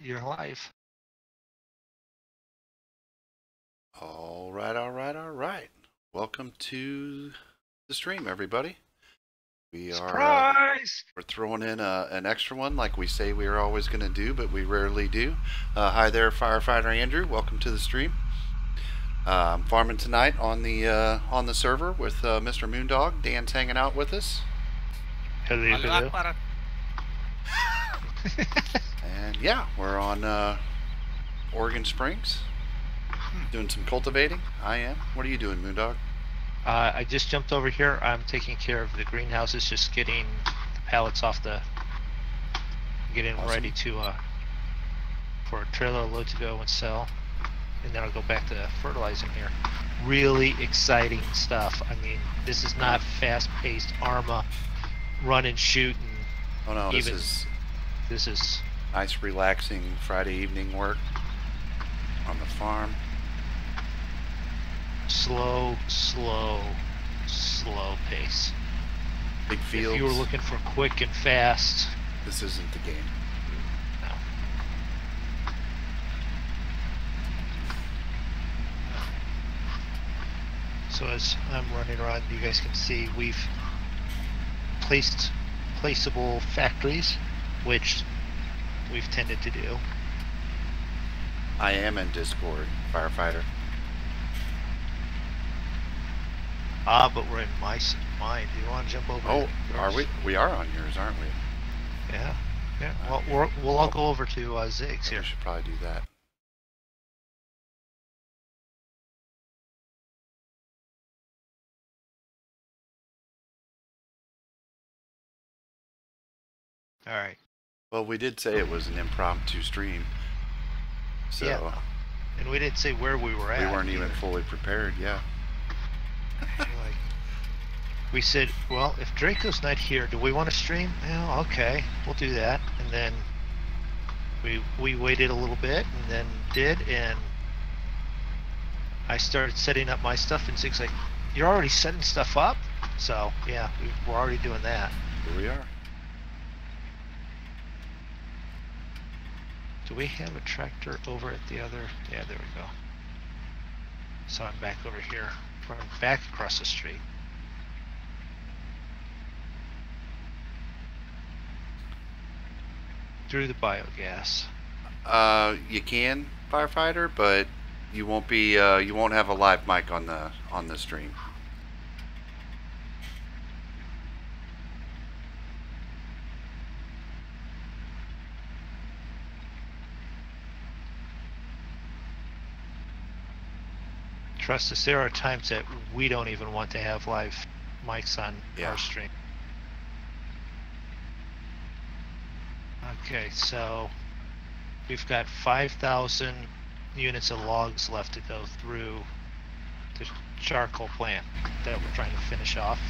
You're live. All right, all right, all right. Welcome to the stream, everybody. We are Surprise! we're throwing in an extra one like we say we are always going to do, but we rarely do. Hi there, Firefighter Andrew. Welcome to the stream. I'm farming tonight on the server with Mr. Moondog. Dan's hanging out with us. Hello, hello. And yeah, we're on Oregon Springs, doing some cultivating. I am. What are you doing, Moondog? I just jumped over here. I'm taking care of the greenhouses, just getting the pallets off getting Awesome. ready to for a trailer load to go and sell, and then I'll go back to fertilizing here. Really exciting stuff. I mean, this is not fast-paced ARMA run and shoot. And oh no, this is nice, relaxing Friday evening work on the farm. Slow pace. Big fields. If you were looking for quick and fast, this isn't the game. No. So as I'm running around, you guys can see we've placed placeable factories, which we've tended to do. I am in Discord, Firefighter. But we're in mine. Do you want to jump over? Oh, are we? We are on yours, aren't we? Yeah. Well, we'll all go over to Zig's here. We should probably do that. All right. Well, we did say it was an impromptu stream, so yeah. And we didn't say where we were at. We weren't even fully prepared. Yeah. We said, well, if Draco's not here, do we want to stream? Well, okay, we'll do that. And then we waited a little bit, and then did, and I started setting up my stuff, and Zig's like, you're already setting stuff up? So, yeah, we're already doing that. Here we are. Do we have a tractor over at the other? Yeah, there we go. So I'm back over here, running back across the street. Through the biogas. You can, Firefighter, but you won't be. You won't have a live mic on the stream. Trust us, there are times that we don't even want to have live mics on our stream. Okay, so we've got 5,000 units of logs left to go through the charcoal plant that we're trying to finish off.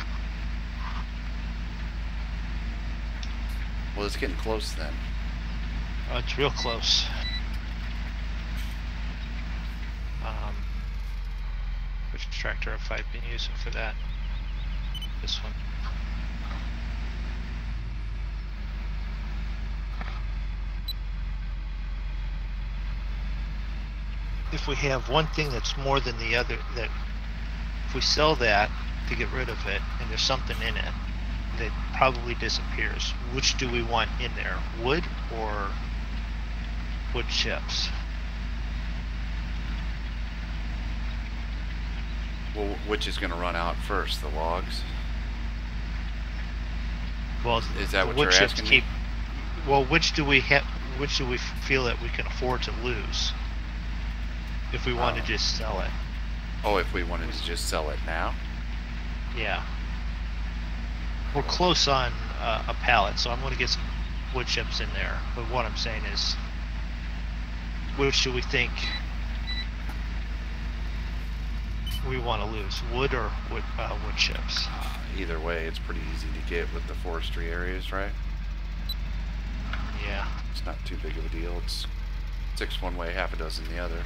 Well, it's getting close then. Oh, it's real close. Which tractor have I been using for that? This one. If we have one thing that's more than the other, that if we sell that to get rid of it and there's something in it that probably disappears, which do we want in there? Wood or wood chips? Well, which is going to run out first, the logs? Well, is that what you're asking me? Well, which do we have? Which do we feel that we can afford to lose if we want to just sell it? Oh, if we wanted to just sell it now? Yeah. We're close on a pallet, so I'm going to get some wood chips in there. But what I'm saying is, which do we think we want to lose, wood or wood chips? Either way, it's pretty easy to get with the forestry areas, right? Yeah. It's not too big of a deal. It's 6 one way, half a dozen the other.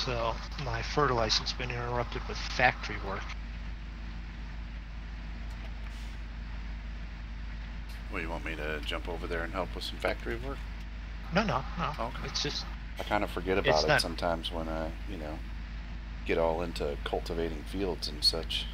So my fertilizing's been interrupted with factory work. Well, you want me to jump over there and help with some factory work? No. Okay. It's just I kind of forget about it sometimes when I, get all into cultivating fields and such.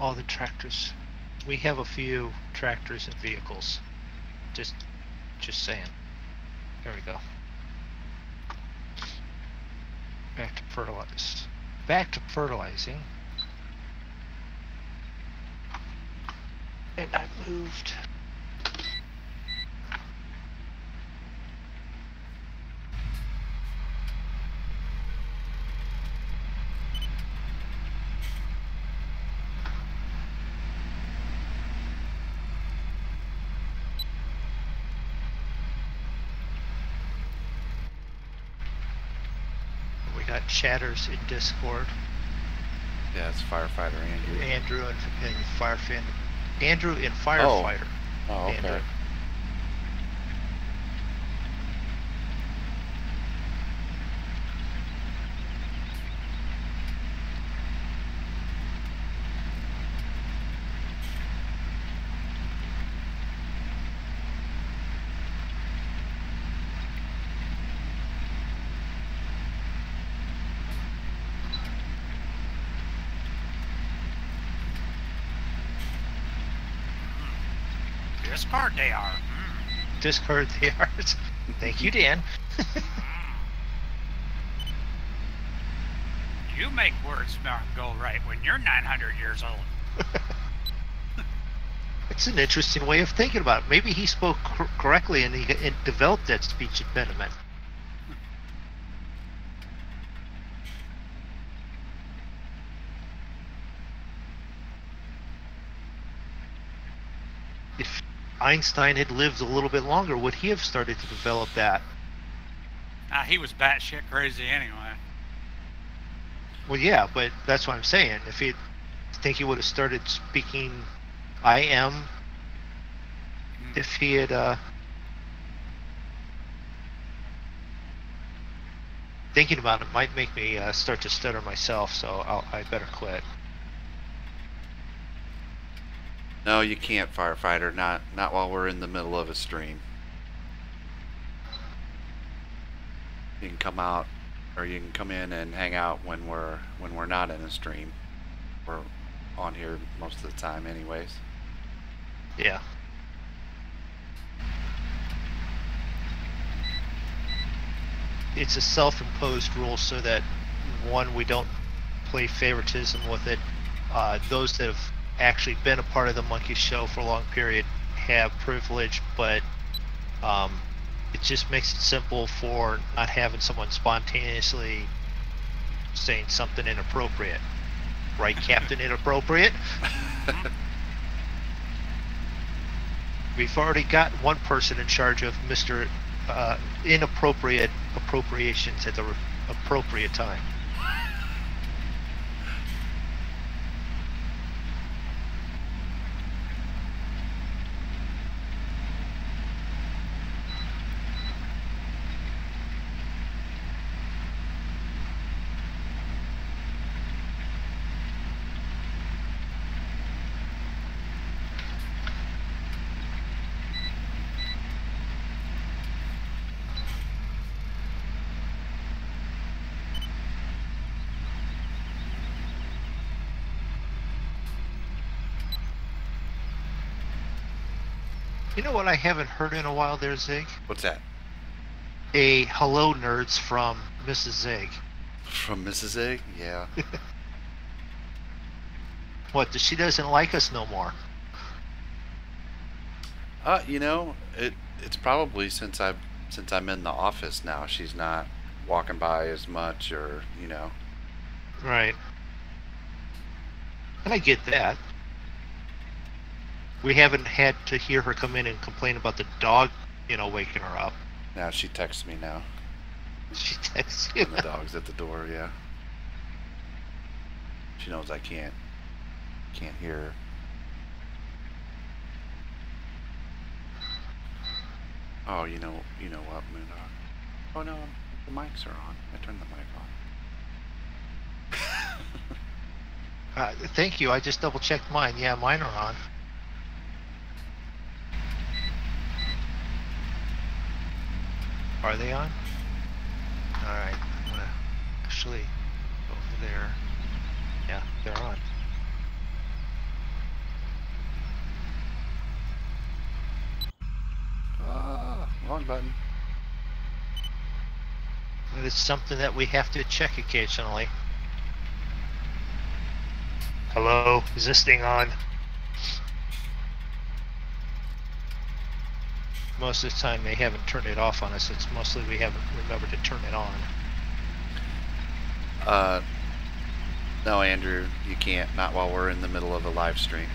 all the tractors. We have a few tractors and vehicles. Just saying. There we go. Back to fertilizing. And I moved. We got chatters in Discord. Yeah, it's firefighter Andrew. Andrew and firefighter. Andrew and firefighter. Oh, okay. Andrew. Discard they are. Discard they are. Thank you, Dan. You make words not go right when you're 900 years old. It's an interesting way of thinking about it. Maybe he spoke correctly and he developed that speech impediment. If Einstein had lived a little bit longer, would he have started to develop that? He was batshit crazy anyway. Well, yeah, but that's what I'm saying. If he, think he would have started speaking I am, if he had, thinking about it might make me start to stutter myself, so I better quit. No, you can't, firefighter. Not while we're in the middle of a stream. You can come out, or you can come in and hang out when we're not in a stream. We're on here most of the time, anyways. Yeah. It's a self-imposed rule so that, one, we don't play favoritism with it. Those that have actually been a part of the Monkey Show for a long period have privilege, but it just makes it simple for not having someone spontaneously saying something inappropriate. Right, Captain Inappropriate? We've already got one person in charge of Mr. Inappropriate appropriations at the appropriate time. You know what I haven't heard in a while there, Zig? What's that? A hello, nerds, from Mrs. Zig. From Mrs. Egg? Yeah. What, she doesn't like us no more? It's probably since I'm in the office now. She's not walking by as much, or Right. And I get that. We haven't had to hear her come in and complain about the dog, waking her up. Now she texts me now. She texts you. And the dog's at the door, yeah. She knows I can't can't hear. Oh, you know what, Moondog? Oh no, the mics are on. I turned the mic on. Thank you. I just double checked mine. Yeah, mine are on. Are they on? All right. I'm gonna actually go over there. Yeah, they're on. Wrong button. It's something that we have to check occasionally. Hello, is this thing on? Most of the time they haven't turned it off on us. It's mostly we haven't remembered to turn it on. No, Andrew, you can't. Not while we're in the middle of a live stream.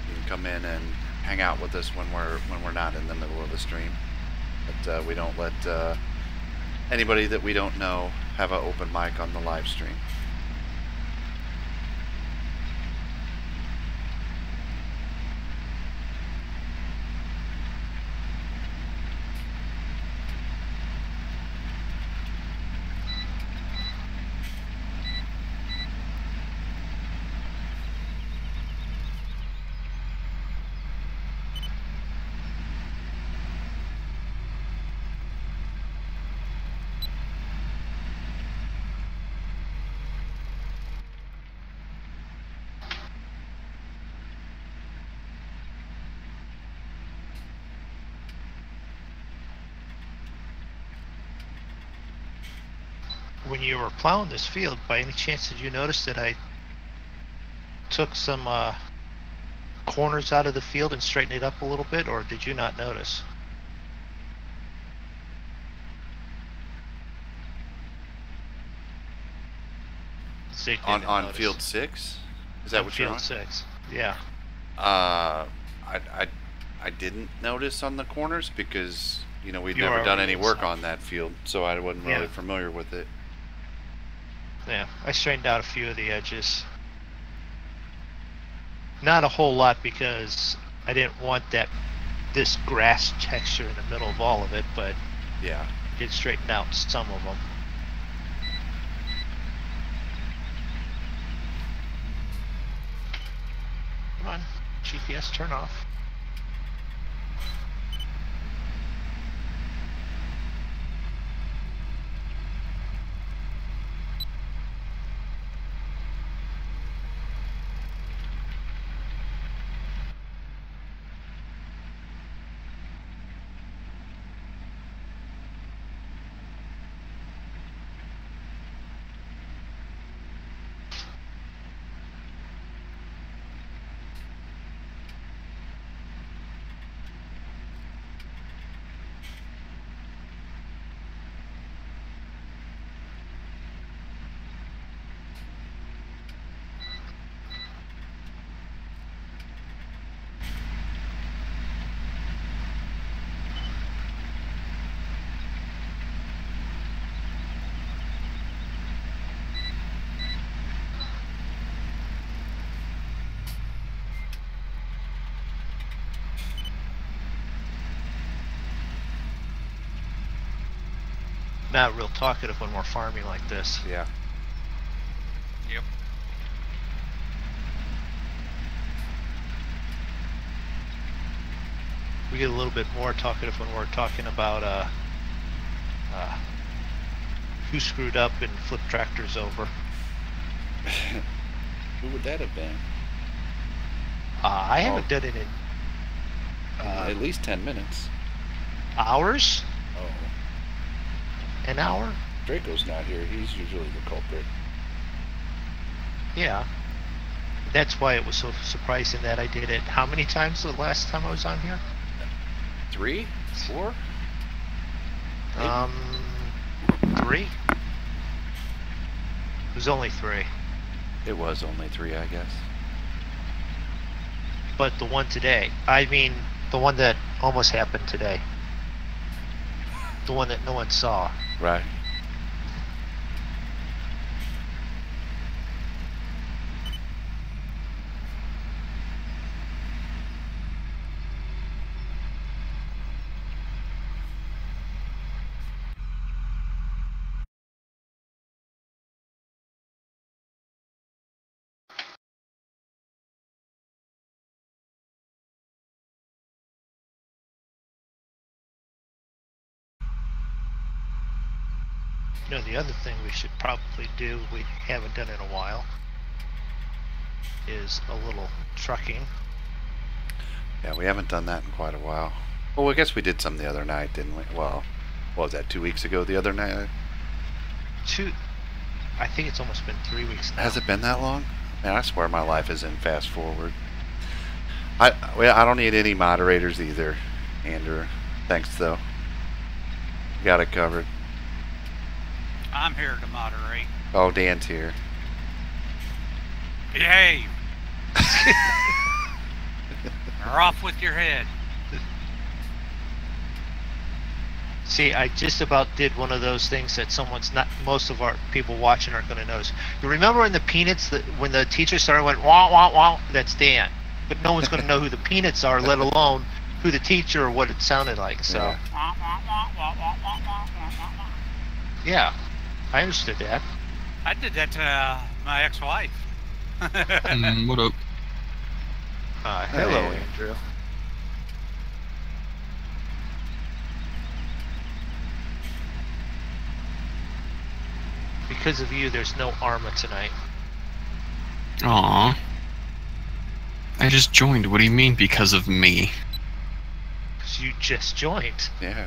You can come in and hang out with us when we're not in the middle of a stream, but we don't let anybody that we don't know have an open mic on the live stream. When you were plowing this field, by any chance did you notice that I took some corners out of the field and straightened it up a little bit, or did you not notice? On field 6? Is that what you're on? Field 6, yeah. I didn't notice on the corners because we'd never done any work on that field, so I wasn't really familiar with it. Yeah, I straightened out a few of the edges. Not a whole lot because I didn't want this grass texture in the middle of all of it, but yeah, I did straighten out some of them. Come on, GPS turn off. Not real talkative when we're farming like this. Yeah. Yep. We get a little bit more talkative when we're talking about who screwed up and flipped tractors over. Who would that have been? I haven't done it in at least 10 minutes. Hours? Oh. An hour? Draco's not here. He's usually the culprit. Yeah. That's why it was so surprising that I did it. How many times the last time I was on here? 3? 4? 3. It was only 3. It was only 3, I guess. But the one today, I mean, the one that almost happened today. The one that no one saw. Right. You know, the other thing we should probably do, we haven't done in a while, is a little trucking. Yeah, we haven't done that in quite a while. Well, I guess we did some the other night, didn't we? Well, what was that, 2 weeks ago the other night? I think it's almost been 3 weeks now. Has it been that long? Man, I swear my life is in fast forward. I don't need any moderators either, Andrew. Thanks, though. Got it covered. I'm here to moderate. Oh, Dan's here. Behave. You're off with your head. See, I just about did one of those things that most of our people watching aren't going to notice. You remember in the Peanuts, when the teacher started went, wah, wah, wah, that's Dan. But no one's going to know who the Peanuts are, let alone who the teacher or what it sounded like. So, yeah, I understood that. I did that to my ex-wife. What up? Hello, Hey. Andrew. Because of you, there's no Arma tonight. Aw. I just joined. What do you mean because of me? Because you just joined. Yeah.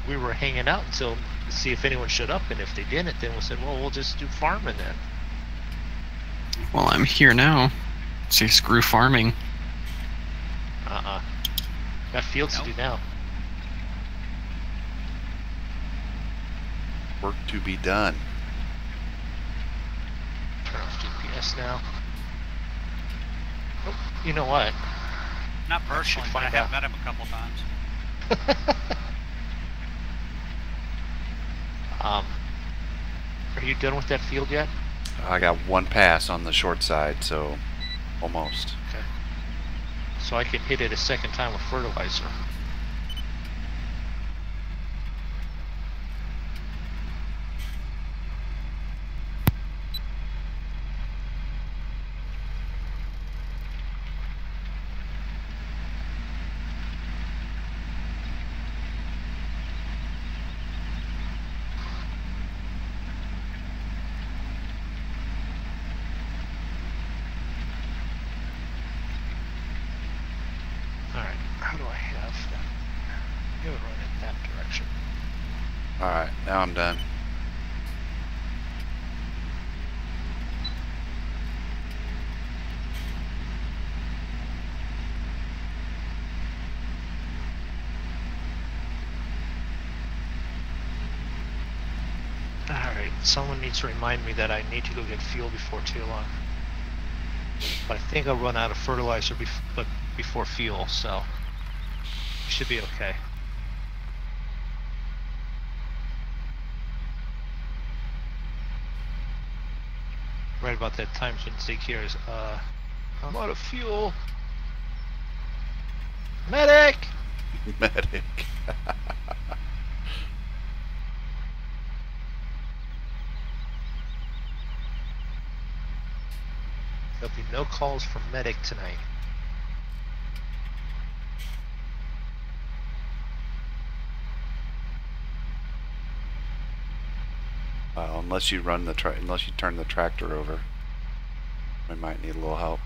We were hanging out until to see if anyone showed up, and if they didn't, then we said, well, we'll just do farming then. Well, I'm here now. Say screw farming. Got fields to do now. Work to be done. Turn off GPS now. Oh, you know what? Not personally, but I find have out. met him a couple times. Are you done with that field yet? I got one pass on the short side, so almost. Okay. So I can hit it a second time with fertilizer. Alright, how do I have that? You run in that direction. Alright, now I'm done. Alright, someone needs to remind me that I need to go get fuel before too long. But I think I'll run out of fertilizer before fuel, so should be okay. Right about that time when Zeke hears, I'm out of fuel. Medic! Medic. There'll be no calls for medic tonight. Unless you run unless you turn the tractor over, we might need a little help.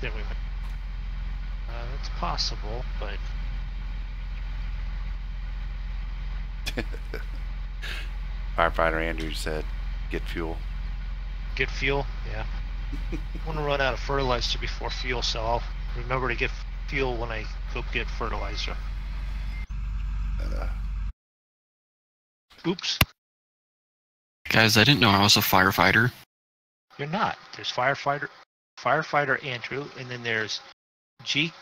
Then we might. It's possible, but Firefighter Andrew said, "Get fuel." get fuel. Yeah. I want to run out of fertilizer before fuel, so I'll remember to get fuel when I go get fertilizer. Oops. Guys, I didn't know I was a firefighter. You're not. There's firefighter Andrew, and then there's GK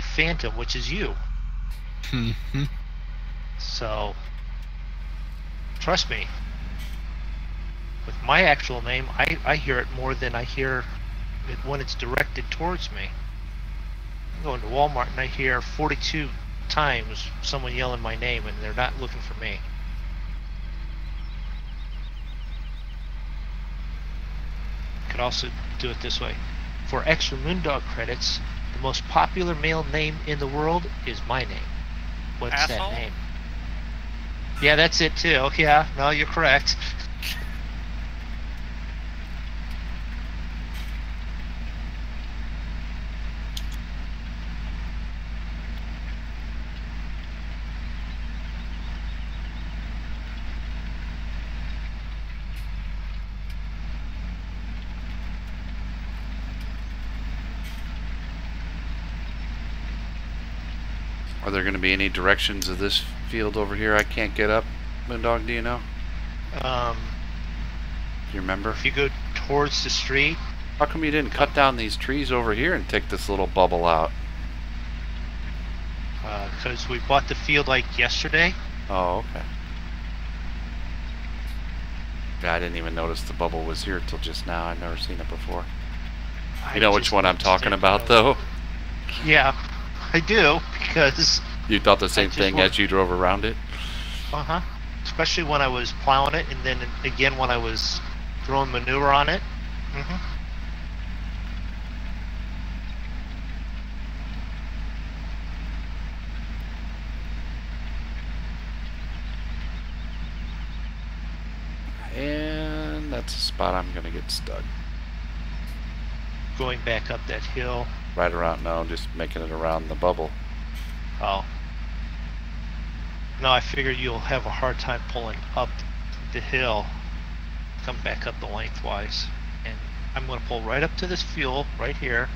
Phantom, which is you. Mhm. So, trust me. With my actual name, I hear it more than I hear it when it's directed towards me. I'm going to Walmart and I hear 42 times someone yelling my name, and they're not looking for me. Could also do it this way. For extra Moondog credits, the most popular male name in the world is my name. What's Asshole? that name? Yeah, that's it too. Yeah, no, you're correct. Are there going to be any directions of this field over here I can't get up, Moondog? Do you know? Do you remember? If you go towards the street. How come you didn't cut down these trees over here and take this little bubble out? Because we bought the field like yesterday. Oh, okay. Yeah, I didn't even notice the bubble was here till just now. I've never seen it before. You know which one I'm talking about, though? Yeah, I do, because... You thought the same thing as you drove around it? Uh-huh. Especially when I was plowing it, and then again when I was throwing manure on it. Mm-hmm. And that's a spot I'm going to get stuck. Going back up that hill. Right around, no, just making it around the bubble. Oh. No, I figure you'll have a hard time pulling up the hill. Come back up the lengthwise. And I'm going to pull right up to this fuel right here.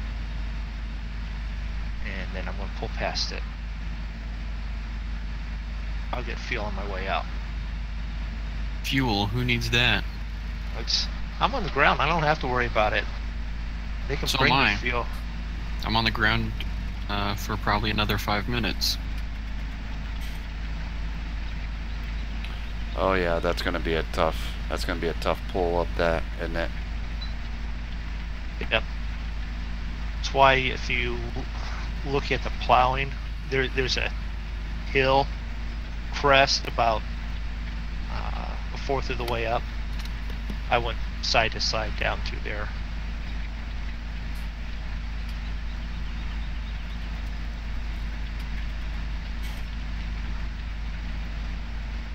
And then I'm going to pull past it. I'll get fuel on my way out. Fuel? Who needs that? I'm on the ground. I don't have to worry about it. They can So bring am me I. fuel. I'm on the ground for probably another 5 minutes. Oh yeah, that's going to be a tough pull up that, isn't it? Yep. That's why if you look at the plowing, there's a hill crest about a fourth of the way up. I went side to side down through there.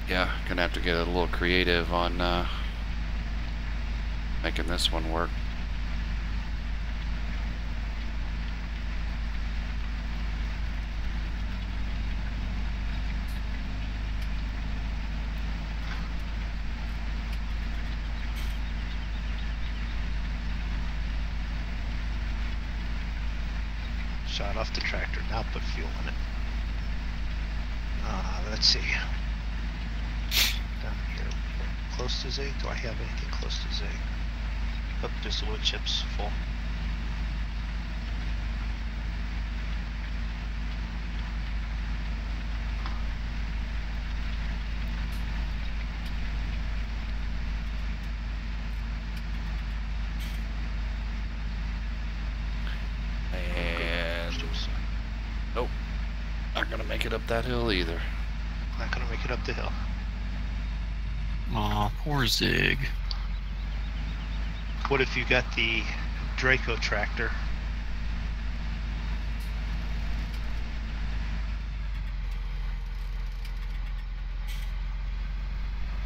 Yeah, gonna have to get a little creative on making this one work. Shot off the tractor, now put fuel in it. Let's see. Down here, close to Z. Do I have anything close to Z? Oh, just the wood chips full. And nope, not gonna make it up that hill either. Not gonna make it up the hill. Aw, poor Zig. What if you got the Draco tractor?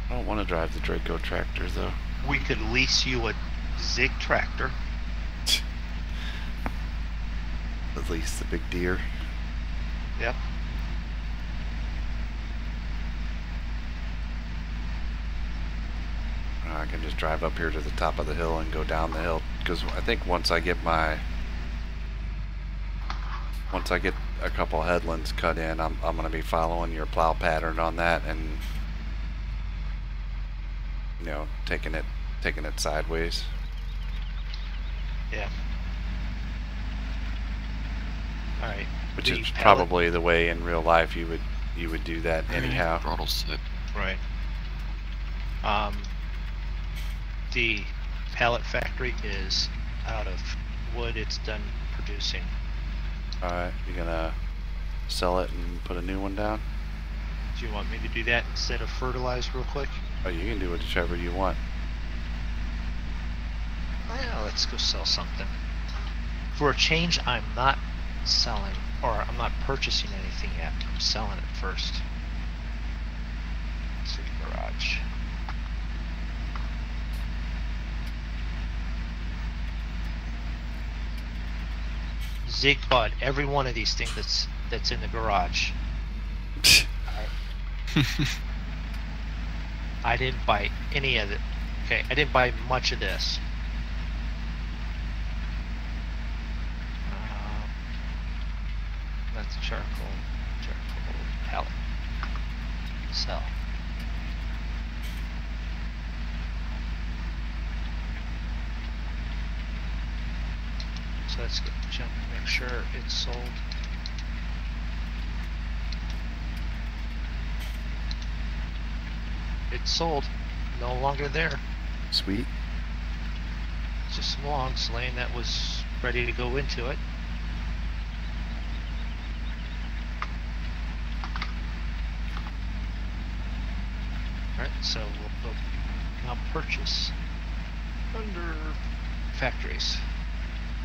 I don't want to drive the Draco tractor though. We could lease you a Zig tractor. At least the big deer. Yep. I can just drive up here to the top of the hill and go down the hill, because I think once I get a couple headlands cut in, I'm going to be following your plow pattern on that, and you know, taking it sideways. Yeah. All right. Which The is pallet- probably the way in real life you would do that anyhow. Throttle set. Right. The pallet factory is out of wood. It's done producing. Alright, you gonna sell it and put a new one down? Do you want me to do that instead of fertilize real quick? Oh, you can do whichever you want. Well, let's go sell something. For a change, I'm not selling, or I'm not purchasing anything yet. I'm selling it first. Zig bought every one of these things that's in the garage. I didn't buy any of it. Okay, I didn't buy much of this. That's charcoal pallet. Sell. So let's get the jump to make sure it's sold. It's sold. No longer there. Sweet. It's just some logs laying that was ready to go into it. Alright, so we'll now purchase under factories.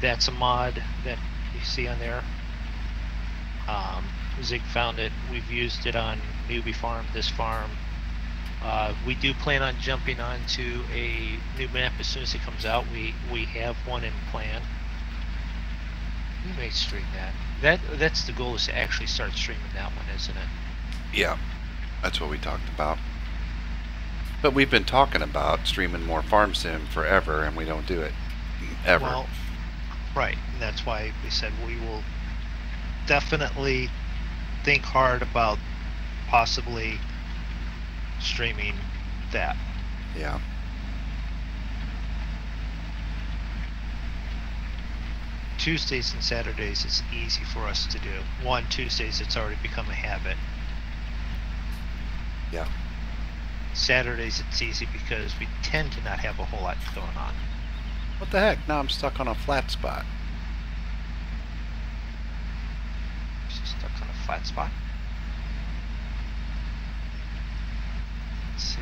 That's a mod that you see on there. Zig found it. We've used it on Newbie Farm, this farm. We do plan on jumping onto a new map as soon as it comes out. We have one in plan. We may stream that. That's the goal, is to actually start streaming that one, isn't it? Yeah, that's what we talked about. But we've been talking about streaming more Farm Sim forever, and we don't do it ever. Well, right, and that's why we said we will definitely think hard about possibly streaming that. Yeah. Tuesdays and Saturdays is easy for us to do. Tuesdays it's already become a habit. Yeah. Saturdays it's easy because we tend to not have a whole lot going on. What the heck? Now I'm stuck on a flat spot. Stuck on a flat spot. Let's see.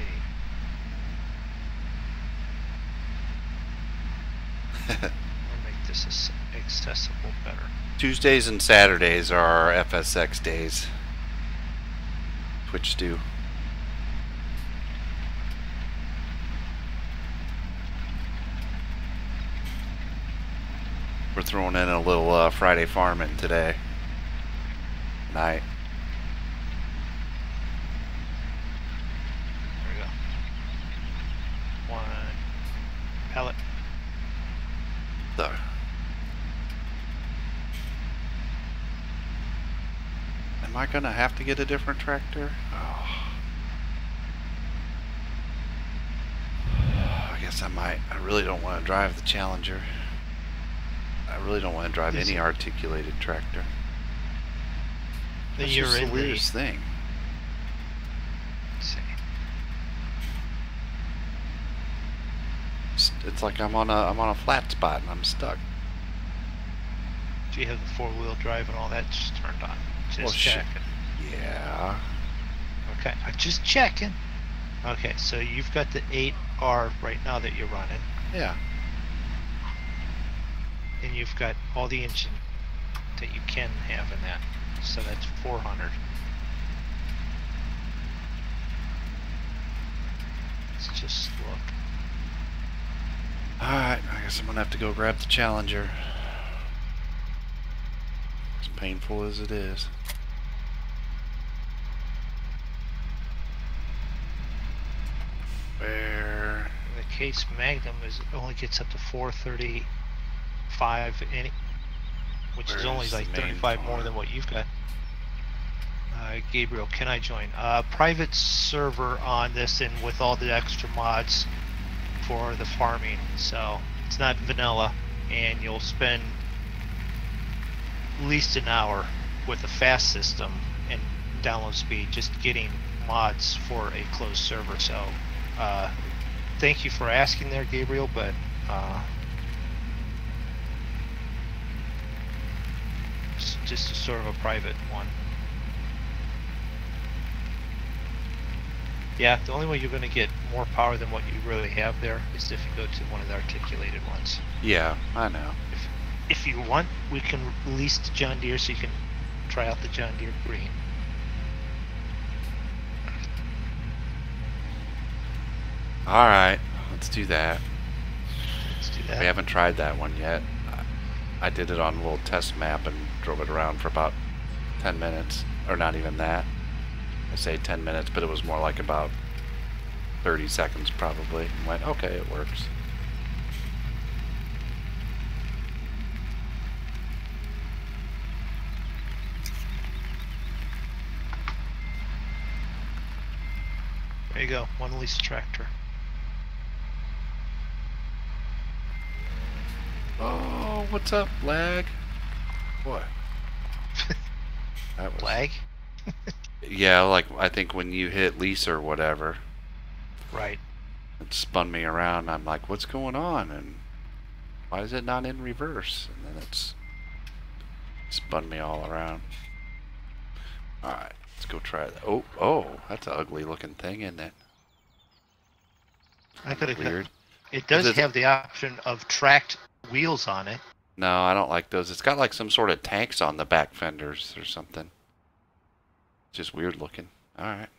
We'll make this accessible better. Tuesdays and Saturdays are our FSX days. Twitch do. We're throwing in a little Friday farming today. Night. There we go. One pallet. So. Am I gonna have to get a different tractor? Oh. I guess I might. I really don't want to drive the Challenger. I really don't want to drive any articulated tractor. That's just the weirdest thing. Let's see. It's like I'm on a flat spot and I'm stuck. Do you have the 4-wheel drive and all that just turned on? Just checking. Yeah. Okay, I'm just checking. Okay, so you've got the 8R right now that you're running. Yeah. And you've got all the engine that you can have in that. So that's 400. Let's just look. Alright, I guess I'm gonna have to go grab the Challenger. As painful as it is. Where? The Case Magnum only gets up to 435, which is only like 35 more than what you've got. Gabriel, can I join? Private server on this, and with all the extra mods for the farming, so it's not vanilla, and you'll spend at least an hour with a fast system and download speed just getting mods for a closed server. So thank you for asking there, Gabriel, but just a sort of a private one. Yeah, the only way you're going to get more power than what you really have there is if you go to one of the articulated ones. Yeah, I know. If you want, we can release the John Deere so you can try out the John Deere Green. Alright, let's do that. Let's do that. We haven't tried that one yet. I did it on a little test map and drove it around for about 10 minutes. Or not even that. I say 10 minutes, but it was more like about 30 seconds probably. And went, okay, it works. There you go. One lease tractor. Oh, what's up, lag? What? That was... Lag? Yeah, like I think when you hit lease or whatever, Right. it spun me around. I'm like, what's going on? And why is it not in reverse? And then it's spun me all around. Alright, let's go try that. Oh, that's an ugly looking thing, isn't it? I could have. Weird. It does have the option of tracked wheels on it. No, I don't like those. It's got like some sort of tanks on the back fenders or something. Just weird looking. Alright.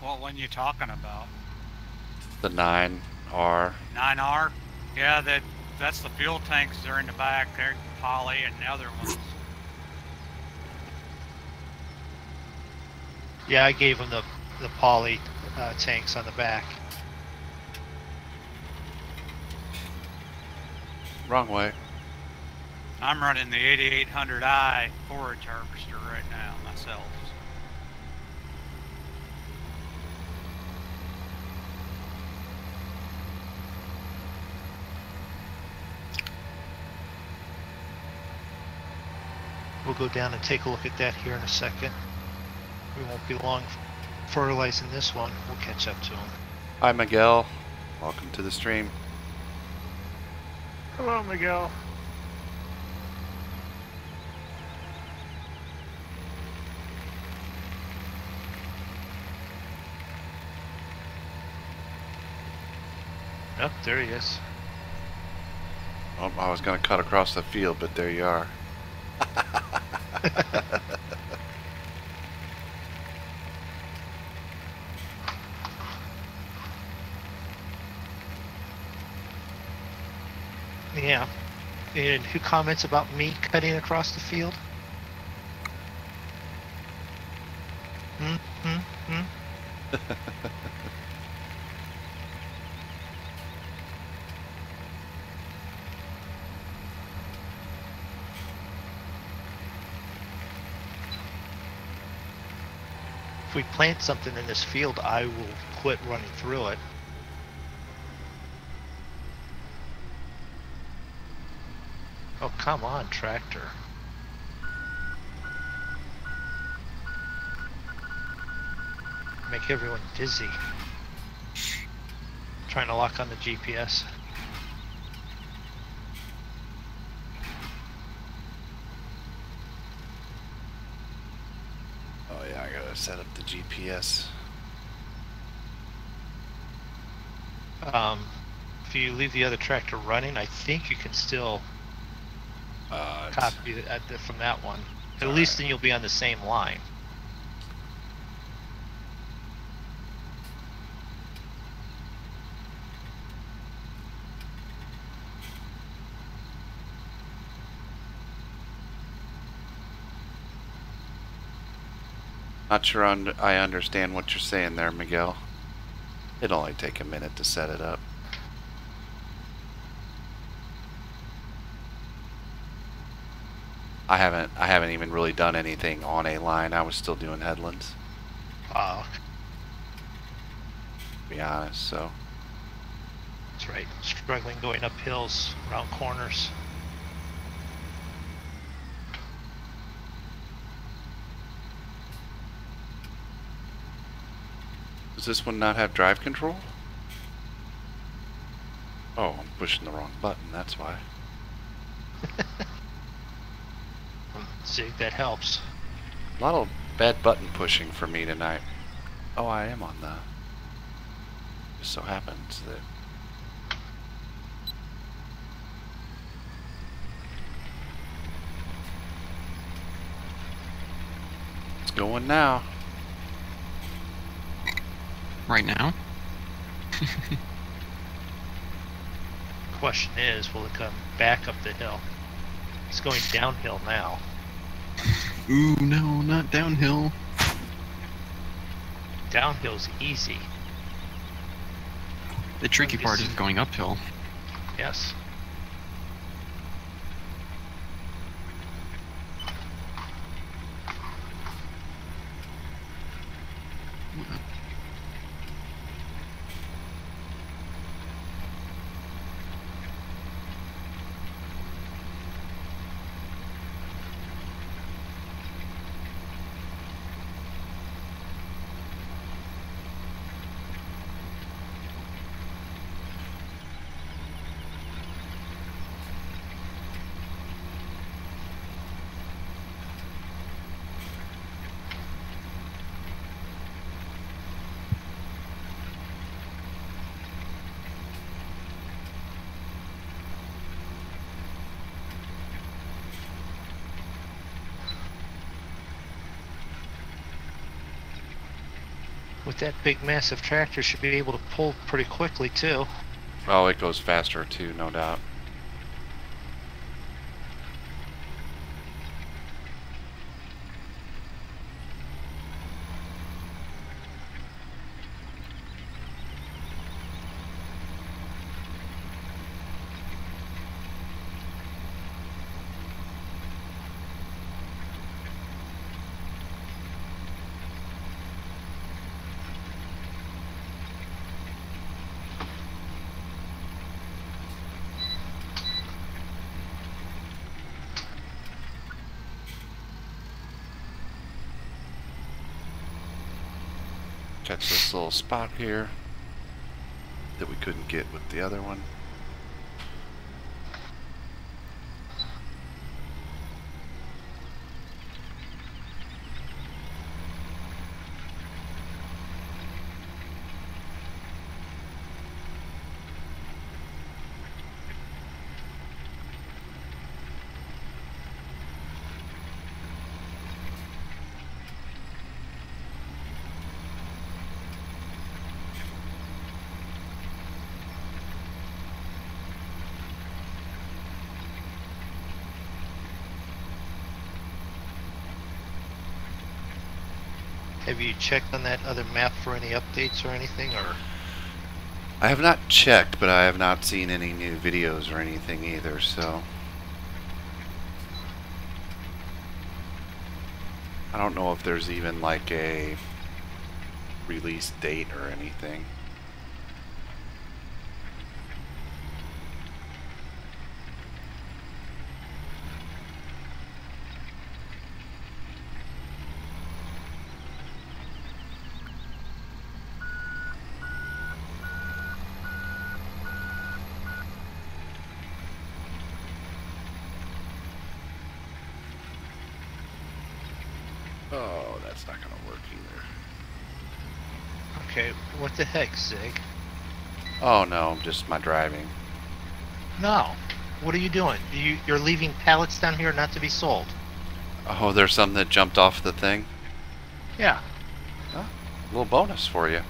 What one you talking about? The 9R. 9R? Yeah, that's the fuel tanks. They're in the back. They're poly and the other ones. Yeah, I gave him the poly tanks on the back. Wrong way. I'm running the 8800i forage harvester right now myself. We'll go down and take a look at that here in a second. We won't be long fertilizing this one. We'll catch up to him. Hi, Miguel. Welcome to the stream. Hello, Miguel. Oh, there he is. Oh, I was going to cut across the field, but there you are. Yeah. And who comments about me cutting across the field? If we plant something in this field, I will quit running through it. Oh, come on, tractor. Make everyone dizzy. Trying to lock on the GPS. Oh yeah, I gotta set up the GPS. If you leave the other tractor running, I think you can still copy from that one. At least then you'll be on the same line. Not sure I understand what you're saying there, Miguel. It'll only take a minute to set it up. I haven't even really done anything on a line. I was still doing headlands. To be honest, so. That's right. Struggling going up hills, around corners. Does this one not have drive control? Oh, I'm pushing the wrong button, that's why. See if that helps. A lot of bad button pushing for me tonight. Oh, I am on the... Just so happens that... It's going now. Right now? question is, will it come back up the hill? It's going downhill now. Ooh, no, not downhill. Downhill's easy. The tricky part is going uphill. Yes. With that big massive tractor, should be able to pull pretty quickly too. Oh, it goes faster too, no doubt. Catch this little spot here that we couldn't get with the other one. Have you checked on that other map for any updates or anything, or? I have not checked, but I have not seen any new videos or anything either, so I don't know if there's even like a release date or anything. Oh, that's not gonna work either. Okay, what the heck, Zig? Oh no, just my driving. No. What are you doing? You're leaving pallets down here not to be sold. Oh, there's some that jumped off the thing? Yeah. Oh, a little bonus for you.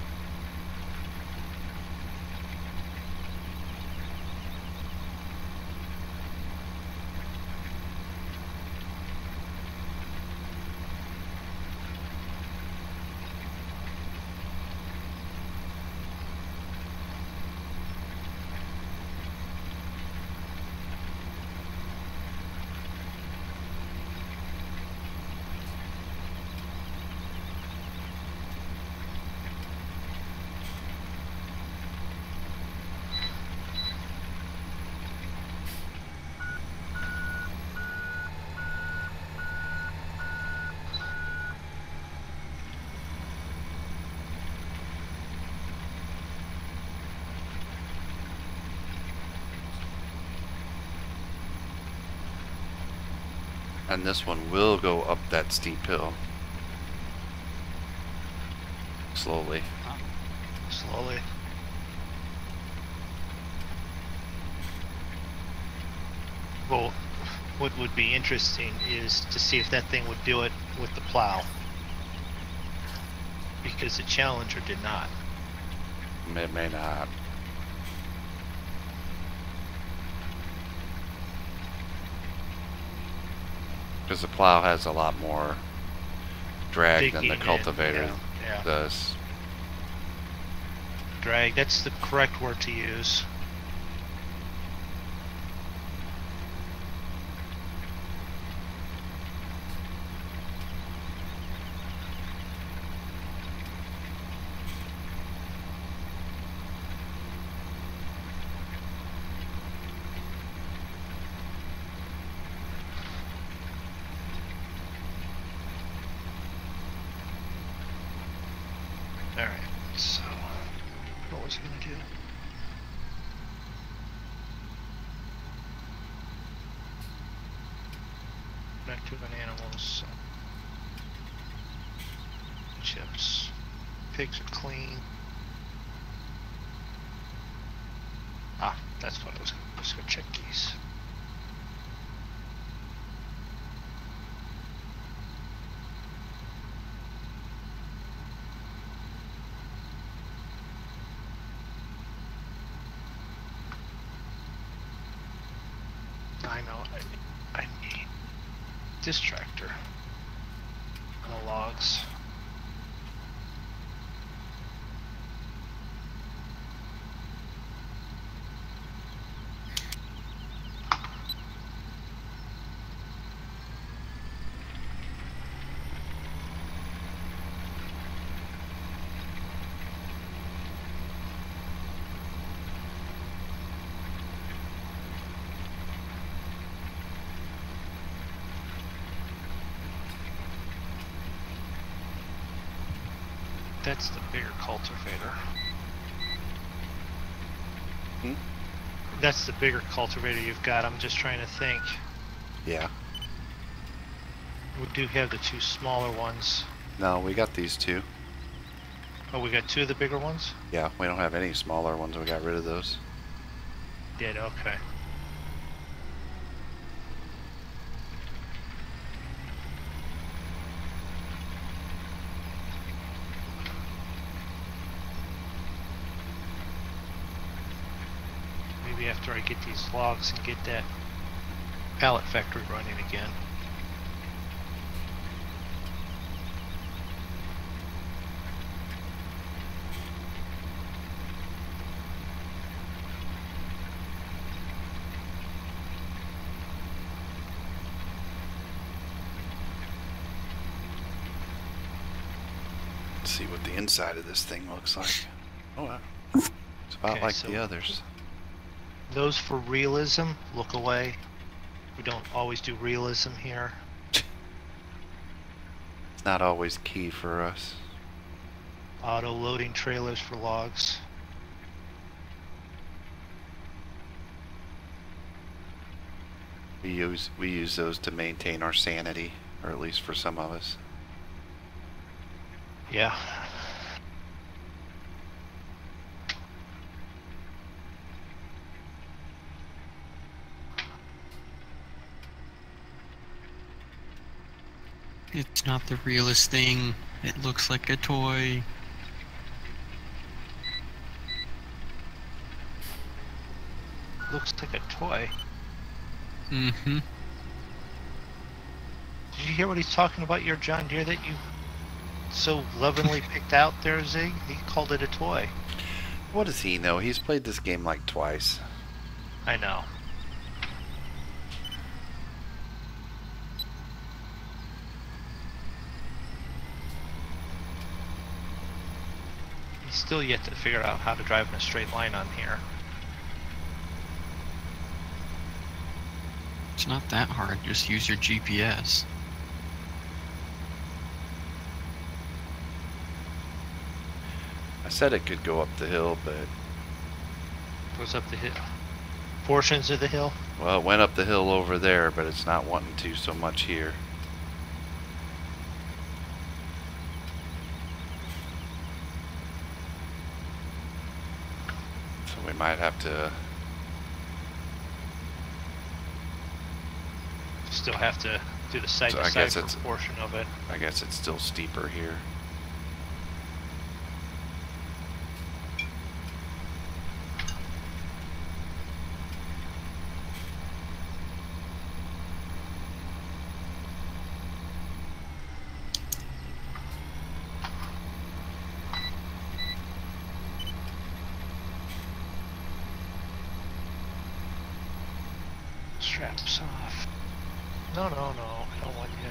And this one will go up that steep hill. Slowly. Slowly. Well, what would be interesting is to see if that thing would do it with the plow. Because the Challenger did not. It may not. Because the plow has a lot more drag than the Digging in, cultivator yeah. does. Drag, that's the correct word to use. Alright, so what was I gonna do? Back to an animals. Chips. Pigs are clean. Ah, that's what I was gonna do. Let's go check these. I know, I need this tractor on the logs. That's the bigger cultivator. Hmm? That's the bigger cultivator you've got. I'm just trying to think. Yeah. We do have the two smaller ones. No, we got these two. Oh, we got two of the bigger ones? Yeah, we don't have any smaller ones. We got rid of those. Did, okay. Maybe after I get these logs and get that pallet factory running again. Let's see what the inside of this thing looks like. Oh, wow. It's about Okay, like so- the others. Those for realism, look away. We don't always do realism here. It's not always key for us. Auto loading trailers for logs. We use those to maintain our sanity, or at least for some of us. Yeah. It's not the realest thing. It looks like a toy. Looks like a toy. Mm-hmm. Did you hear what he's talking about, your John Deere that you so lovingly picked out there, Zig? He called it a toy. What does he know? He's played this game like twice. I know. He's still yet to figure out how to drive in a straight line on here. It's not that hard. Just use your GPS. I said it could go up the hill, but Goes up the hill. Portions of the hill. well, it went up the hill over there, but it's not wanting to so much here. So we might have to. Still have to do the side So to I side guess it's- portion of it. I guess it's still steeper here. Straps off. No, no, no. I don't want you.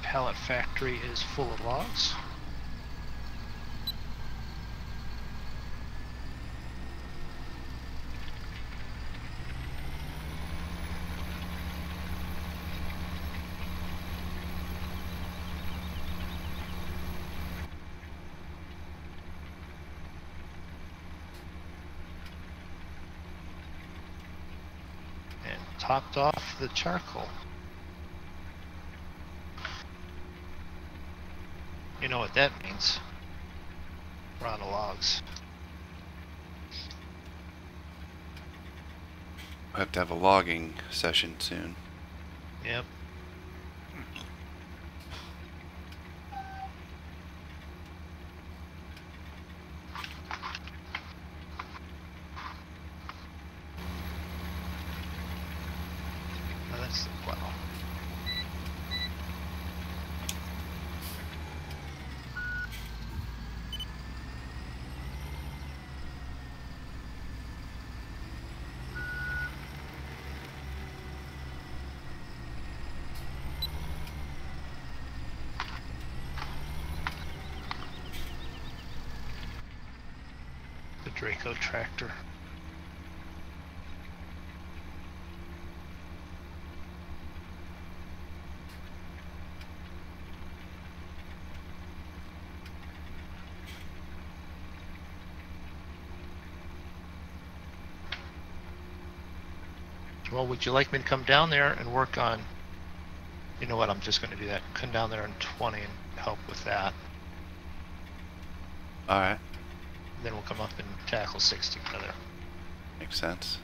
Pallet factory is full of logs. And topped off the charcoal. You know what that means. We're on the logs. I have to have a logging session soon. Yep. Now that's the plow. The Draco tractor. Well, would you like me to come down there and work on... You know what, I'm just going to do that. Come down there in 20 and help with that. Alright, Then we'll come up and tackle 6 together. makes sense.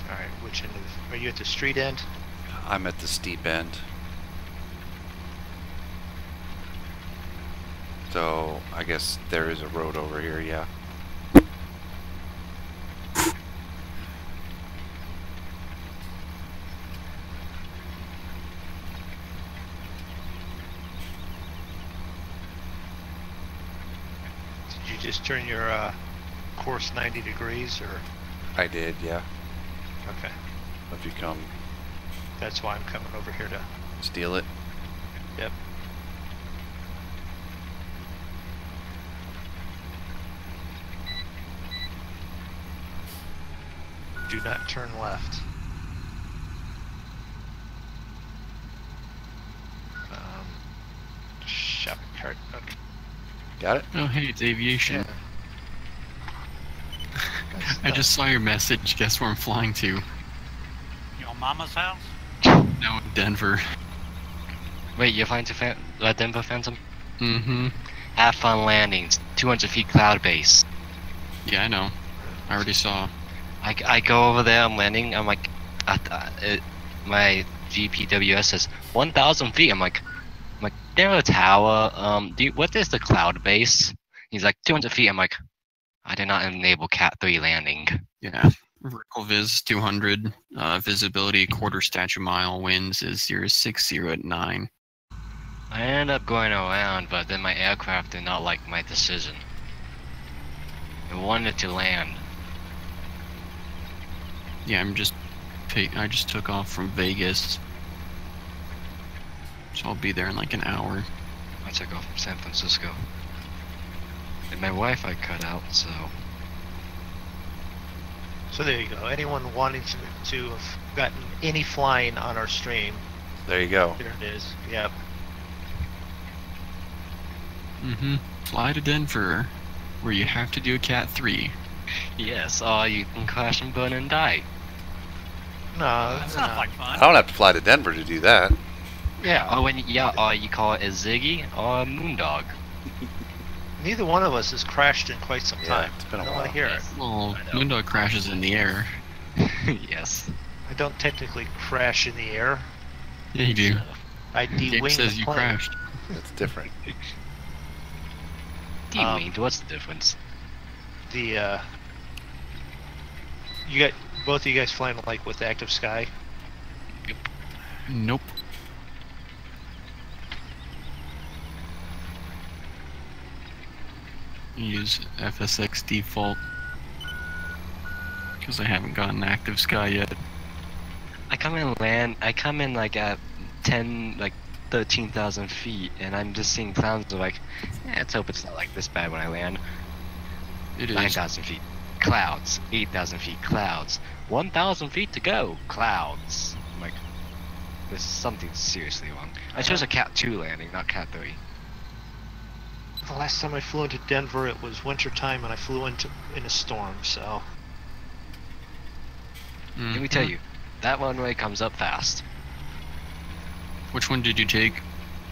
Alright, which end of... Are you at the street end? I'm at the steep end. So, I guess there is a road over here, yeah. Did you just turn your course 90 degrees or... I did, yeah. Okay. If you come That's why I'm coming over here to... steal it. Yep. Do not turn left. Shopping cart. Okay. Got it? Oh, hey, it's aviation. Yeah. I just saw your message. Guess where I'm flying to? Your mama's house? No, Denver. Wait, you're flying to Denver Phantom? Mm-hmm. Have fun landing. 200 feet cloud base. Yeah, I know. I already saw. I go over there, I'm landing, I'm like, my GPWS says 1,000 feet. I'm like, there's a tower. What is the cloud base? He's like 200 feet. I'm like, I did not enable Cat 3 landing. Yeah. Vertical viz 200. Visibility quarter statute mile. Winds is 060 at 9. I ended up going around, but then my aircraft did not like my decision. It wanted to land. Yeah, I just took off from Vegas. So I'll be there in like an hour. I took off from San Francisco. And my Wi-Fi cut out, so... So there you go. Anyone wanting to have gotten any flying on our stream, There you go. there it is. Yep. Fly to Denver, where you have to do a Cat 3. Yes, you can crash and burn and die. No, That no. sounds like I fun. don't have to fly to Denver to do that. Yeah. Or you call it a Ziggy or a Moondog. Neither one of us has crashed in quite some Yeah, time. it's been a I don't want while. to hear it. Well, I know. Moondog crashes in the air. Yes. I don't technically crash in the air. Yeah, you do. I Game de-wing says the you plane. crashed. It's different. D-winged, what's the difference? The you got both of you guys flying like with active sky. Nope. Use FSX default. Because I haven't gotten active sky yet. I come in like at 13,000 feet, and I'm just seeing clouds of like, let's hope it's not like this bad when I land. It is. 9,000 feet, clouds. 8,000 feet, clouds. 1,000 feet to go, clouds. I'm like, there's something seriously wrong. I chose a Cat 2 landing, not Cat 3. The last time I flew into Denver, it was winter time, and I flew in a storm. So Let me tell you, that runway comes up fast. Which one did you take?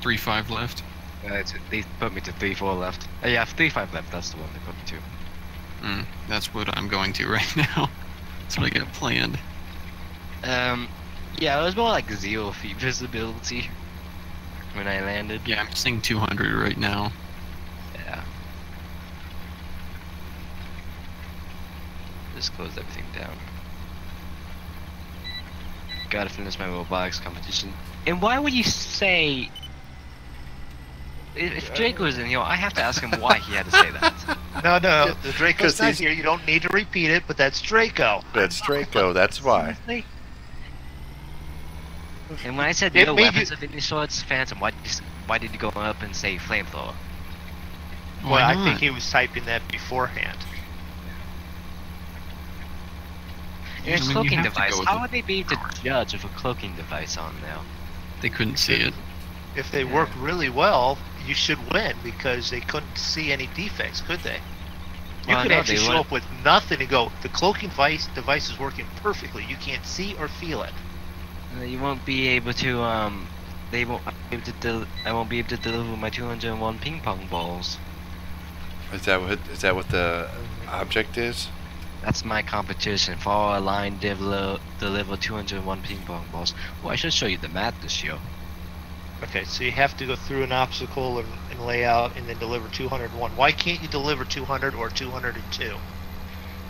3-5 left? They put me to 3-4 left. Yeah, 3-5 left, that's the one they put me to. That's what I'm going to right now. That's what I got planned. Yeah, it was more like 0 feet visibility when I landed. Yeah, I'm seeing 200 right now. Yeah. Just closed everything down. Gotta finish my robotics competition. And why would you say... If Jake was in here, I have to ask him why he had to say that. no, the Draco's 'Cause not he's- here. You don't need to repeat it, but that's Draco. That's Draco, that's why. Seriously? And when I said It no made weapons you- of any sorts, Phantom, why did you go up and say flamethrower? Well, Why I not? think he was typing that beforehand. And I mean, you cloaking have to device, go with how the would they be able to judge with a cloaking device on now? They couldn't see it. If they work really well, you should win because they couldn't see any defects, could they? You Well, could no, actually they show wouldn't. up with nothing and go, the cloaking device is working perfectly. You can't see or feel it. You won't be able to, they won't be able to I won't be able to deliver my 201 ping pong balls. Is that what the object is? That's my competition. Follow a line, deliver 201 ping pong balls. Well, I should show you the map this year. Okay, so you have to go through an obstacle and lay out and then deliver 201. Why can't you deliver 200 or 202?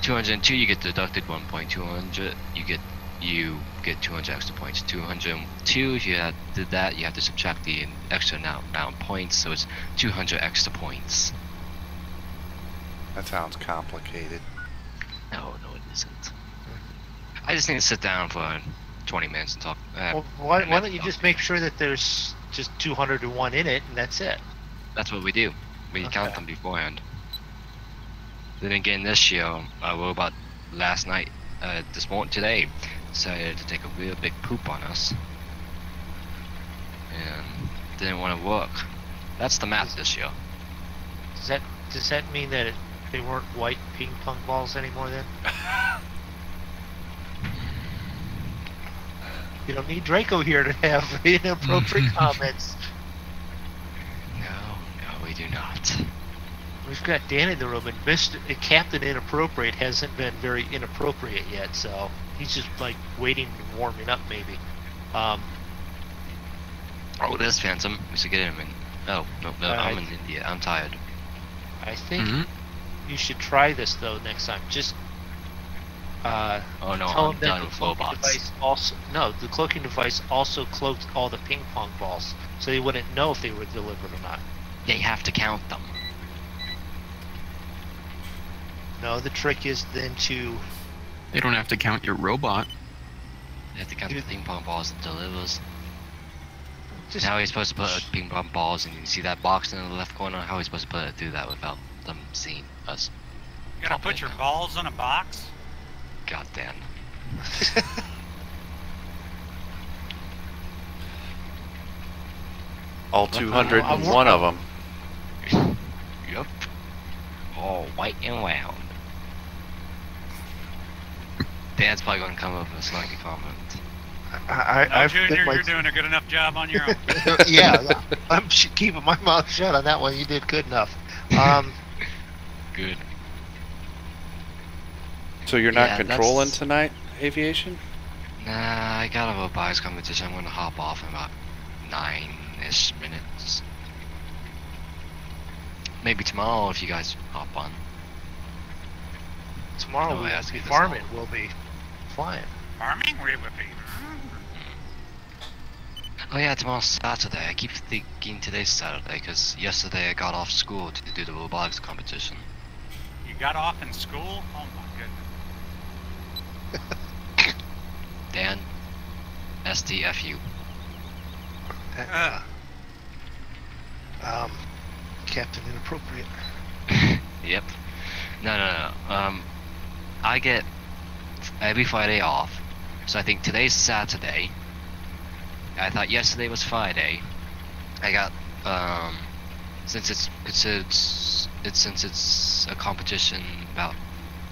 202, you get deducted 1 point. 200, you get 200 extra points. 202, if you did that, you have to subtract the extra amount of points, so it's 200 extra points. That sounds complicated. No, it isn't. I just need to sit down for 20 minutes and talk. Well, why don't you just make sure that there's just 201 in it and that's it? That's what we do. We count Okay. them beforehand. Then again, this year, a robot last night, today, decided to take a real big poop on us. And didn't want to work. That's the map this year. Does that mean that they weren't white ping pong balls anymore then? You don't need Draco here to have inappropriate comments. No, we do not. We've got Dan in the room, and Captain Inappropriate hasn't been very inappropriate yet, so he's just like waiting and warming up, maybe. Oh, there's Phantom. We should get him in. Oh, no, I'm in India. I'm tired. I think Mm-hmm. you should try this though next time. Just Oh no, tell I'm them that done the with cloaking robots. device the cloaking device also cloaked all the ping pong balls, so they wouldn't know if they were delivered or not. They have to count them. No, the trick is then to They don't have to count your robot. They have to count the ping pong balls it delivers. just How are you supposed to put ping pong balls, and you see that box in the left corner? How are you supposed to put it through that without them seeing us. You gotta put your balls in a box. God damn. All 201 of them. Yup. All white and round. Dan's probably gonna come up with a snarky comment. I've Junior, you're doing a good enough job on your own. yeah, I'm keeping my mouth shut on that one. You did good enough. Good. So you're not Yeah, controlling that's- tonight, aviation? Nah, I got a robotics competition. I'm gonna hop off in about 9-ish minutes. Maybe tomorrow if you guys hop on. Tomorrow No, we I won't asked be you this farming. all. We'll be flying. Farming? We would be. Oh yeah, tomorrow's Saturday. I keep thinking today's Saturday because yesterday I got off school to do the robotics competition. You got off in school? Oh my goodness. Dan, STFU. Captain Inappropriate. Yep. No. I get every Friday off, so I think today's Saturday. I thought yesterday was Friday. I got since it's considered since it's a competition about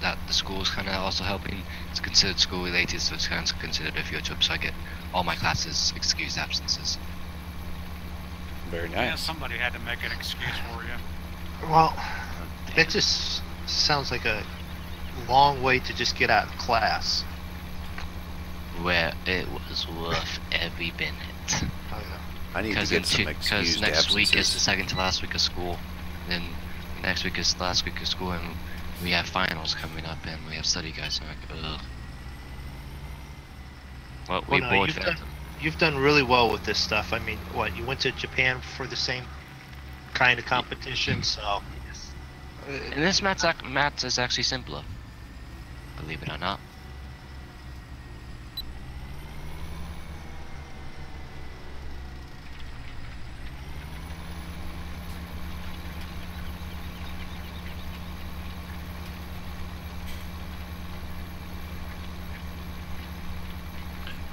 that the school's kind of also helping. It's considered school related, so it's kind of considered a field trip. So I get all my classes excused absences. Very Yeah, nice. somebody had to make an excuse for you. Well, that just sounds like a long way to just get out of class. Where it was worth every minute. I need to Because get some excused next week is the absences. second to last week of school. Then next week is the last week of school, and we have finals coming up, and we have study guides. So I'm like, ugh. Well, we Well, no, bored you've for done- You've done really well with this stuff. I mean, what, you went to Japan for the same kind of competition, so... And this math is actually simpler. Believe it or not.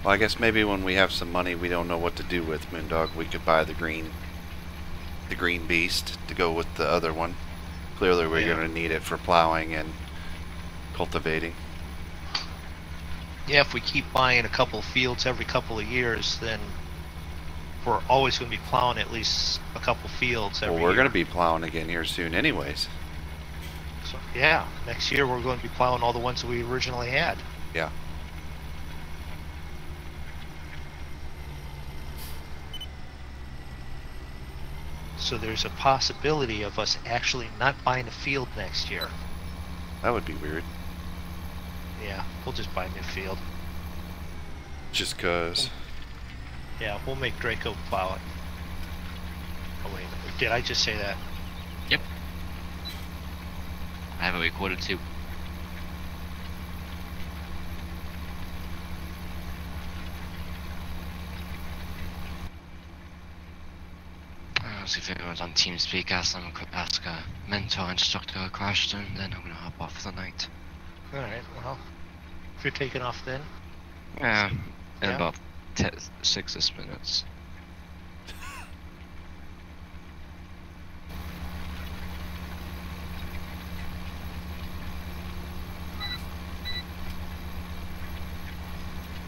Well, I guess maybe when we have some money we don't know what to do with, Moondog, we could buy the green beast to go with the other one. Clearly we're Yeah. going to need it for plowing and cultivating. Yeah, if we keep buying a couple fields every couple of years, then we're always going to be plowing at least a couple fields every Well, we're year. going to be plowing again here soon anyways. So, yeah, next year we're going to be plowing all the ones that we originally had. Yeah. So there's a possibility of us actually not buying a field next year. That would be weird. Yeah, we'll just buy a new field. Just 'cause. Yeah, we'll make Draco plow it. Oh wait, did I just say that? Yep. I have it recorded too. See if anyone's on TeamSpeak. Ask a mentor instructor a question, then I'm gonna hop off for the night. Alright, well, if you're taking off then. Yeah, in Yeah. about 6 minutes.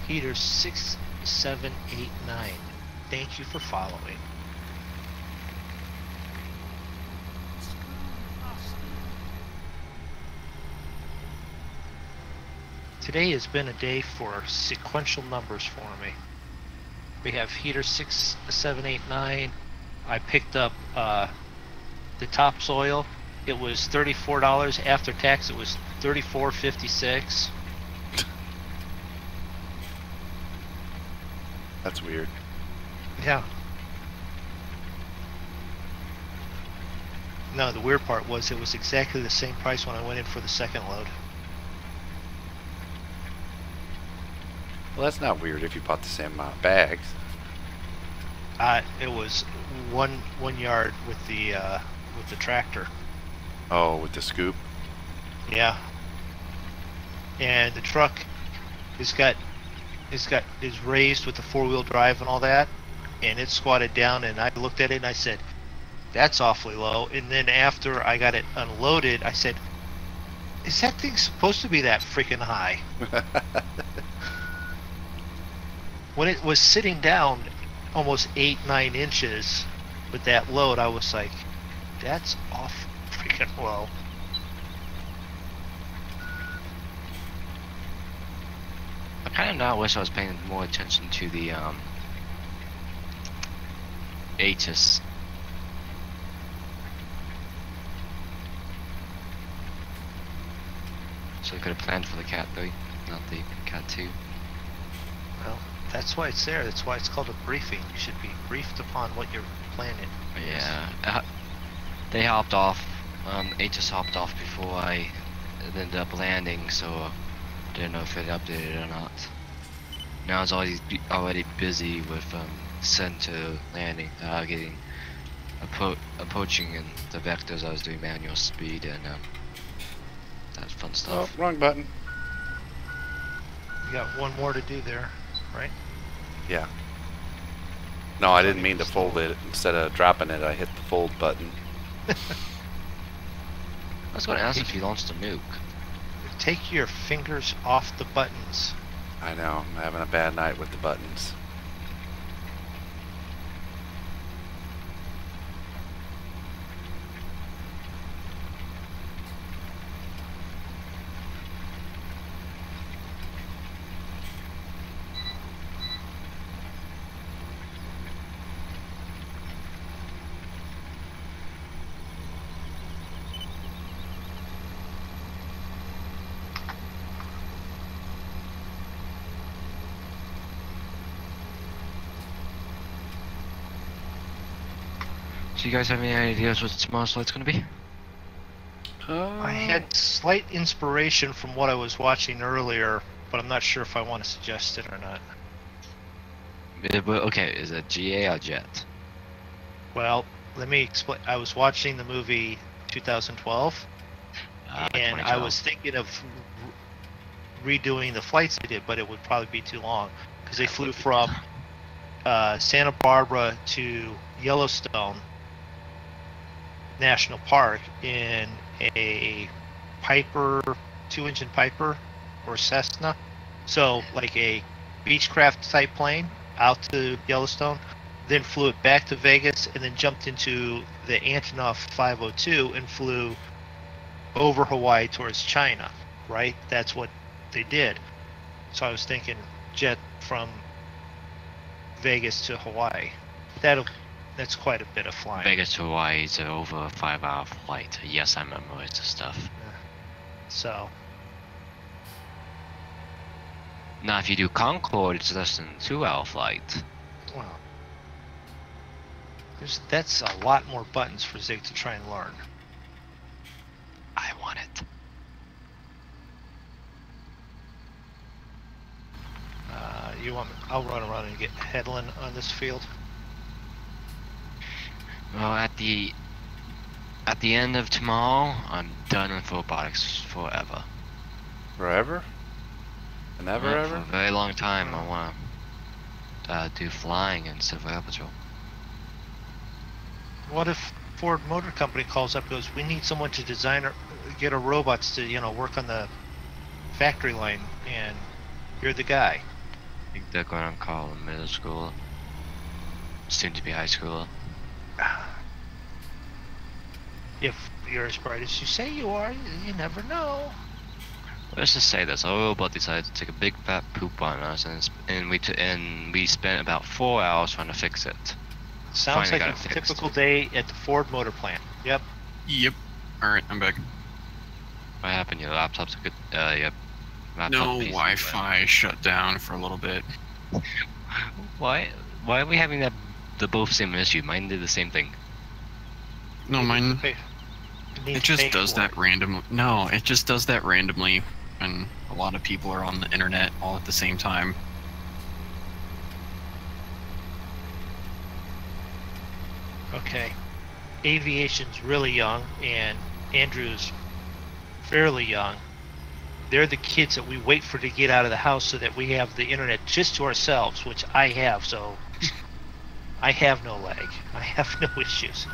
Heater 6789. Thank you for following. Today has been a day for sequential numbers for me. We have heater 6789. I picked up the topsoil. It was $34 after tax. It was $34.56. That's weird. Yeah. No, the weird part was it was exactly the same price when I went in for the second load. Well, that's not weird if you bought the same amount of bags. It was one yard with the tractor. Oh, with the scoop. Yeah. And the truck is raised with the 4-wheel drive and all that, and it squatted down, and I looked at it and I said, that's awfully low. And then after I got it unloaded, I said, is that thing supposed to be that freaking high? When it was sitting down almost 8-9 inches with that load, I was like, that's off freaking low. I kind of now wish I was paying more attention to the H's. So I could have planned for the Cat 3, not the Cat 2. Well, that's why it's there. That's why it's called a briefing. You should be briefed upon what you're planning. Yeah, they hopped off. H's hopped off before I ended up landing, so I didn't know if it updated or not. Now I was already busy with center landing, getting approaching in the vectors. I was doing manual speed and that fun Oh, stuff. wrong button. You got one more to do there, right? Yeah. No, I didn't mean to fold it. Instead of dropping it, I hit the fold button. I was going to ask if you launched a nuke. Take your fingers off the buttons. I know, I'm having a bad night with the buttons. So you guys have any ideas what tomorrow's flight's going to be? I had slight inspiration from what I was watching earlier, but I'm not sure if I want to suggest it or not. Okay, is it GA or Jet? Well, let me explain. I was watching the movie 2012, and I was thinking of redoing the flights they did, but it would probably be too long because they flew from Santa Barbara to Yellowstone National Park in a Piper, 2-engine Piper or Cessna, so like a Beechcraft type plane out to Yellowstone, then flew it back to Vegas, and then jumped into the Antonov 502 and flew over Hawaii towards China, right? That's what they did. So I was thinking jet from Vegas to Hawaii. That's quite a bit of flying. Vegas to Hawaii is over a 5-hour flight. Yes, I memorized the stuff. So now if you do Concorde, it's less than a 2-hour flight. well, that's a lot more buttons for Zig to try and learn. I want it. You want me? I'll run around and get Headland on this field. Well, at the end of tomorrow, I'm done with robotics forever. Forever? And ever, For ever? a very long time, I want to do flying instead of air patrol. What if Ford Motor Company calls up and goes, we need someone to design or get our robots to, work on the factory line, and you're the guy. I think they're going to call them middle school. Soon to be high school. If you're as bright as you say you are, you never know. Let's just say this: our robot decided to take a big fat poop on us, and we spent about 4 hours trying to fix it. Sounds Finally like got a it fixed. typical day at the Ford Motor Plant. Yep. Yep. Alright, I'm back. What happened? Your laptop's a good. Yep. Laptop No PC Wi-Fi shut down for a little bit. Why are we having the both same issue? Mine did the same thing. No, mine. It It just does that randomly. No, it just does that randomly when a lot of people are on the internet all at the same time. Okay. Aviation's really young, and Andrew's fairly young. They're the kids that we wait for to get out of the house so that we have the internet just to ourselves, which I have, so I have no lag. I have no issues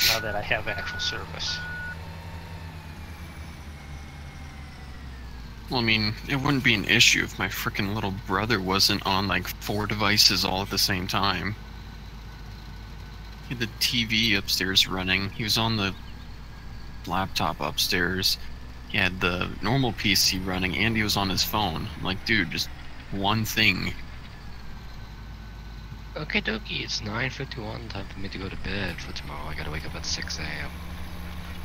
now that I have actual service. Well, I mean, it wouldn't be an issue if my frickin' little brother wasn't on like 4 devices all at the same time. He had the TV upstairs running. He was on the laptop upstairs. He had the normal PC running, and he was on his phone. I'm like, dude, just one thing. Okay, dokie, it's 9:51. Time for me to go to bed for tomorrow. I gotta wake up at 6 a.m.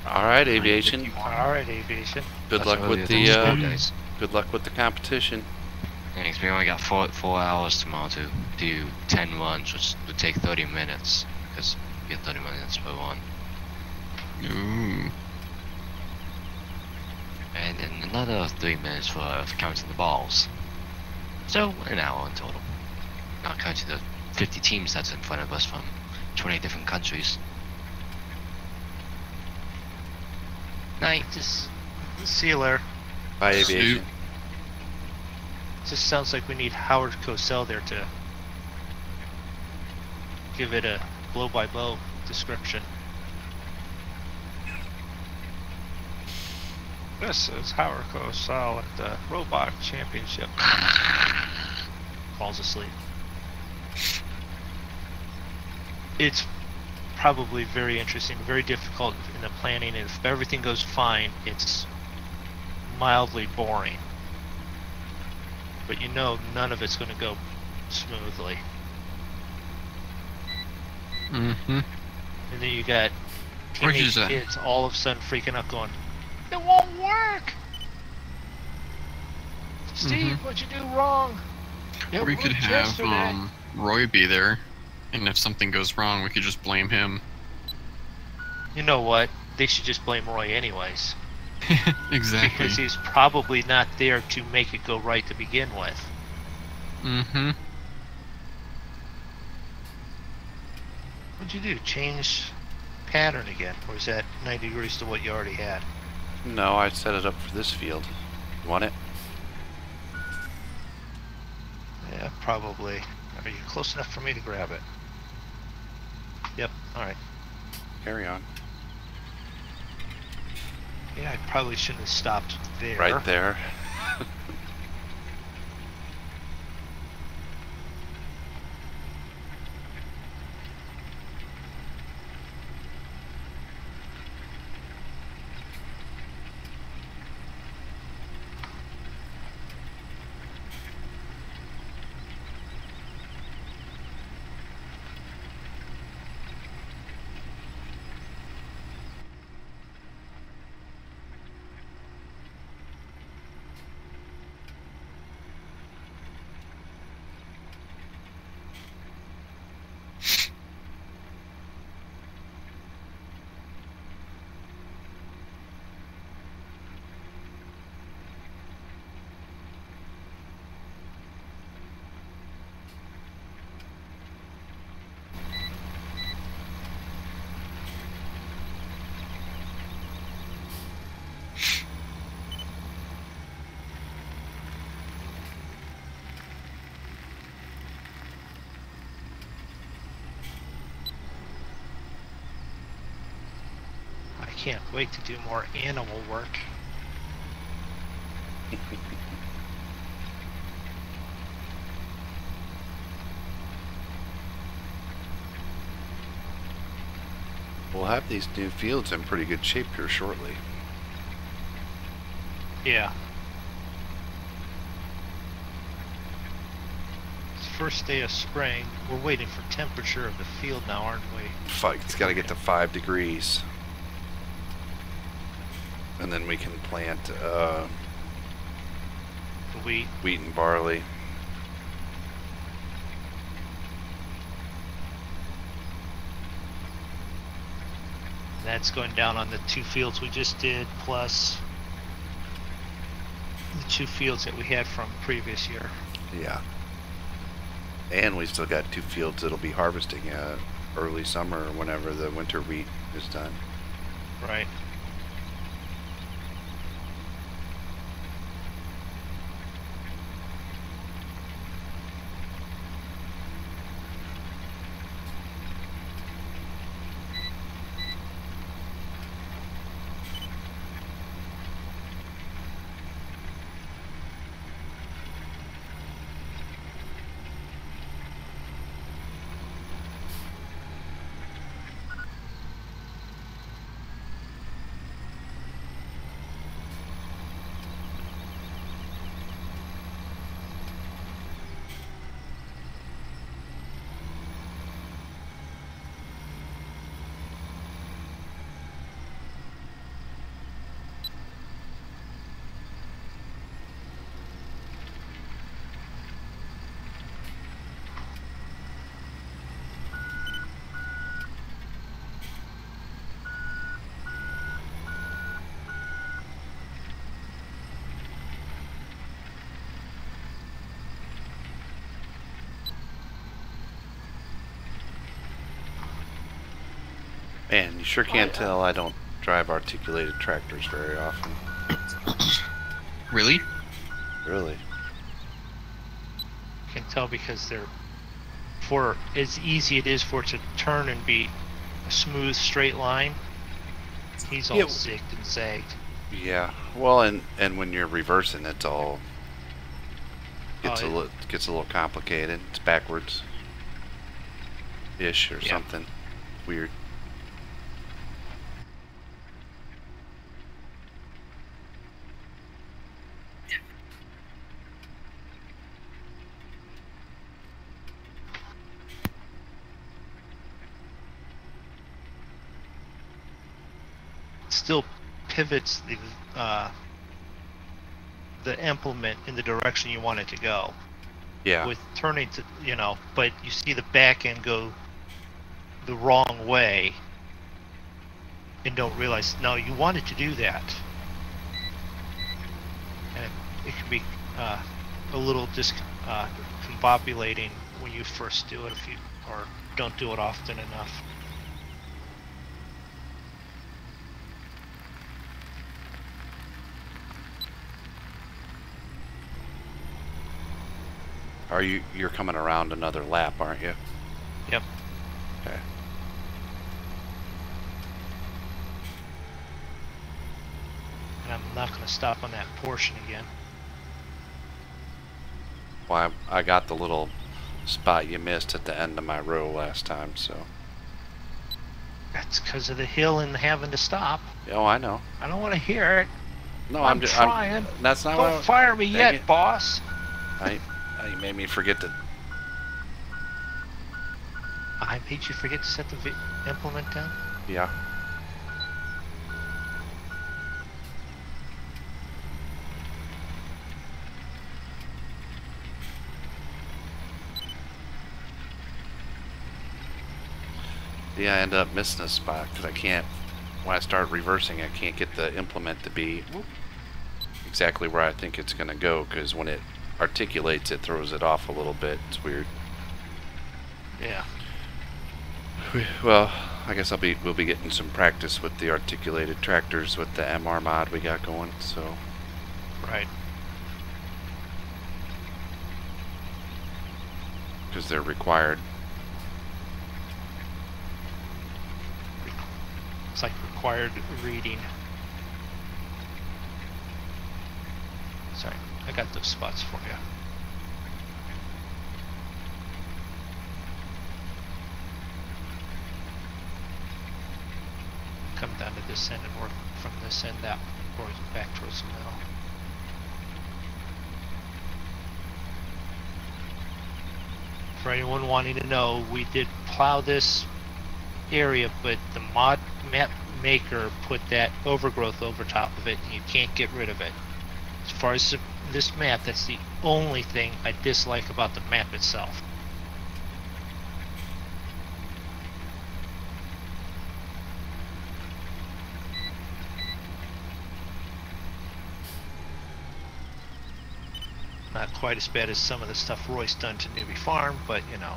All right, aviation. All right, aviation. Good luck with the good luck with the competition. Thanks. We only got four hours tomorrow to do 10 runs, which would take 30 minutes because we get 30 minutes per one. Ooh. And then another 3 minutes for counting the balls. So an hour in total. Not counting the 50 teams that's in front of us from 20 different countries. Night. Just see you later. Bye, aviation. Just sounds like we need Howard Cosell there to give it a blow-by-blow description. This is Howard Cosell at the Robot Championship. Falls asleep. It's probably very interesting, very difficult in the planning, and if everything goes fine, it's mildly boring. But you know none of it's going to go smoothly. Mm-hmm. And then you got Or teenage just, kids all of a sudden freaking out going, it won't work! Steve, what'd you do wrong? It we could worked have yesterday." Roy be there, and if something goes wrong, we could just blame him. You know what? They should just blame Roy anyways. Exactly. Because he's probably not there to make it go right to begin with. Mm-hmm. What'd you do? Change pattern again? Or is that 90 degrees to what you already had? No, I set it up for this field. You want it? Yeah, probably. Are you close enough for me to grab it? Yep, alright. Carry on. Yeah, I probably shouldn't have stopped there. Right there. I can't wait to do more animal work. We'll have these new fields in pretty good shape here shortly. Yeah. It's first day of spring. We're waiting for temperature of the field now, aren't we? Fuck, it's got to get to 5 degrees. And then we can plant The wheat. wheat and barley. That's going down on the 2 fields we just did, plus the 2 fields that we had from previous year. Yeah. And we still got 2 fields that'll be harvesting early summer or whenever the winter wheat is done. Right. Man, you sure can't tell I don't drive articulated tractors very often. Really? Really? You can tell because they're, for as easy it is for it to turn and be a smooth straight line, he's all zigged and zagged. Yeah. Well, and when you're reversing, it's all gets a little complicated. It's backwards ish or something weird. Still pivots the implement in the direction you want it to go. Yeah. With turning to, you know, but you see the back end go the wrong way and don't realize, no, you wanted to do that. And it can be a little discombobulating when you first do it, if you or don't do it often enough. You're coming around another lap, aren't you? Yep. Okay. And I'm not going to stop on that portion again. Well, I got the little spot you missed at the end of my row last time, so. That's because of the hill and having to stop. Oh, I know. I don't want to hear it. No, I'm just trying. That's not Don't fire me yet, boss. You made me forget to. I made you forget to set the implement down? Yeah. Yeah, I end up missing a spot because I can't, when I start reversing, I can't get the implement to be exactly where I think it's going to go, because when it articulates, it throws it off a little bit. It's weird. Yeah. Well, I guess we'll be getting some practice with the articulated tractors with the MR mod we got going, so. Right. Because they're required. It's like required reading. Sorry, I got those spots for you. Come down to this end and work from this end out back towards the middle. For anyone wanting to know, we did plow this area, but the map maker put that overgrowth over top of it, and you can't get rid of it. As far as this map, that's the only thing I dislike about the map itself. Not quite as bad as some of the stuff Roy's done to Newbie Farm, but you know,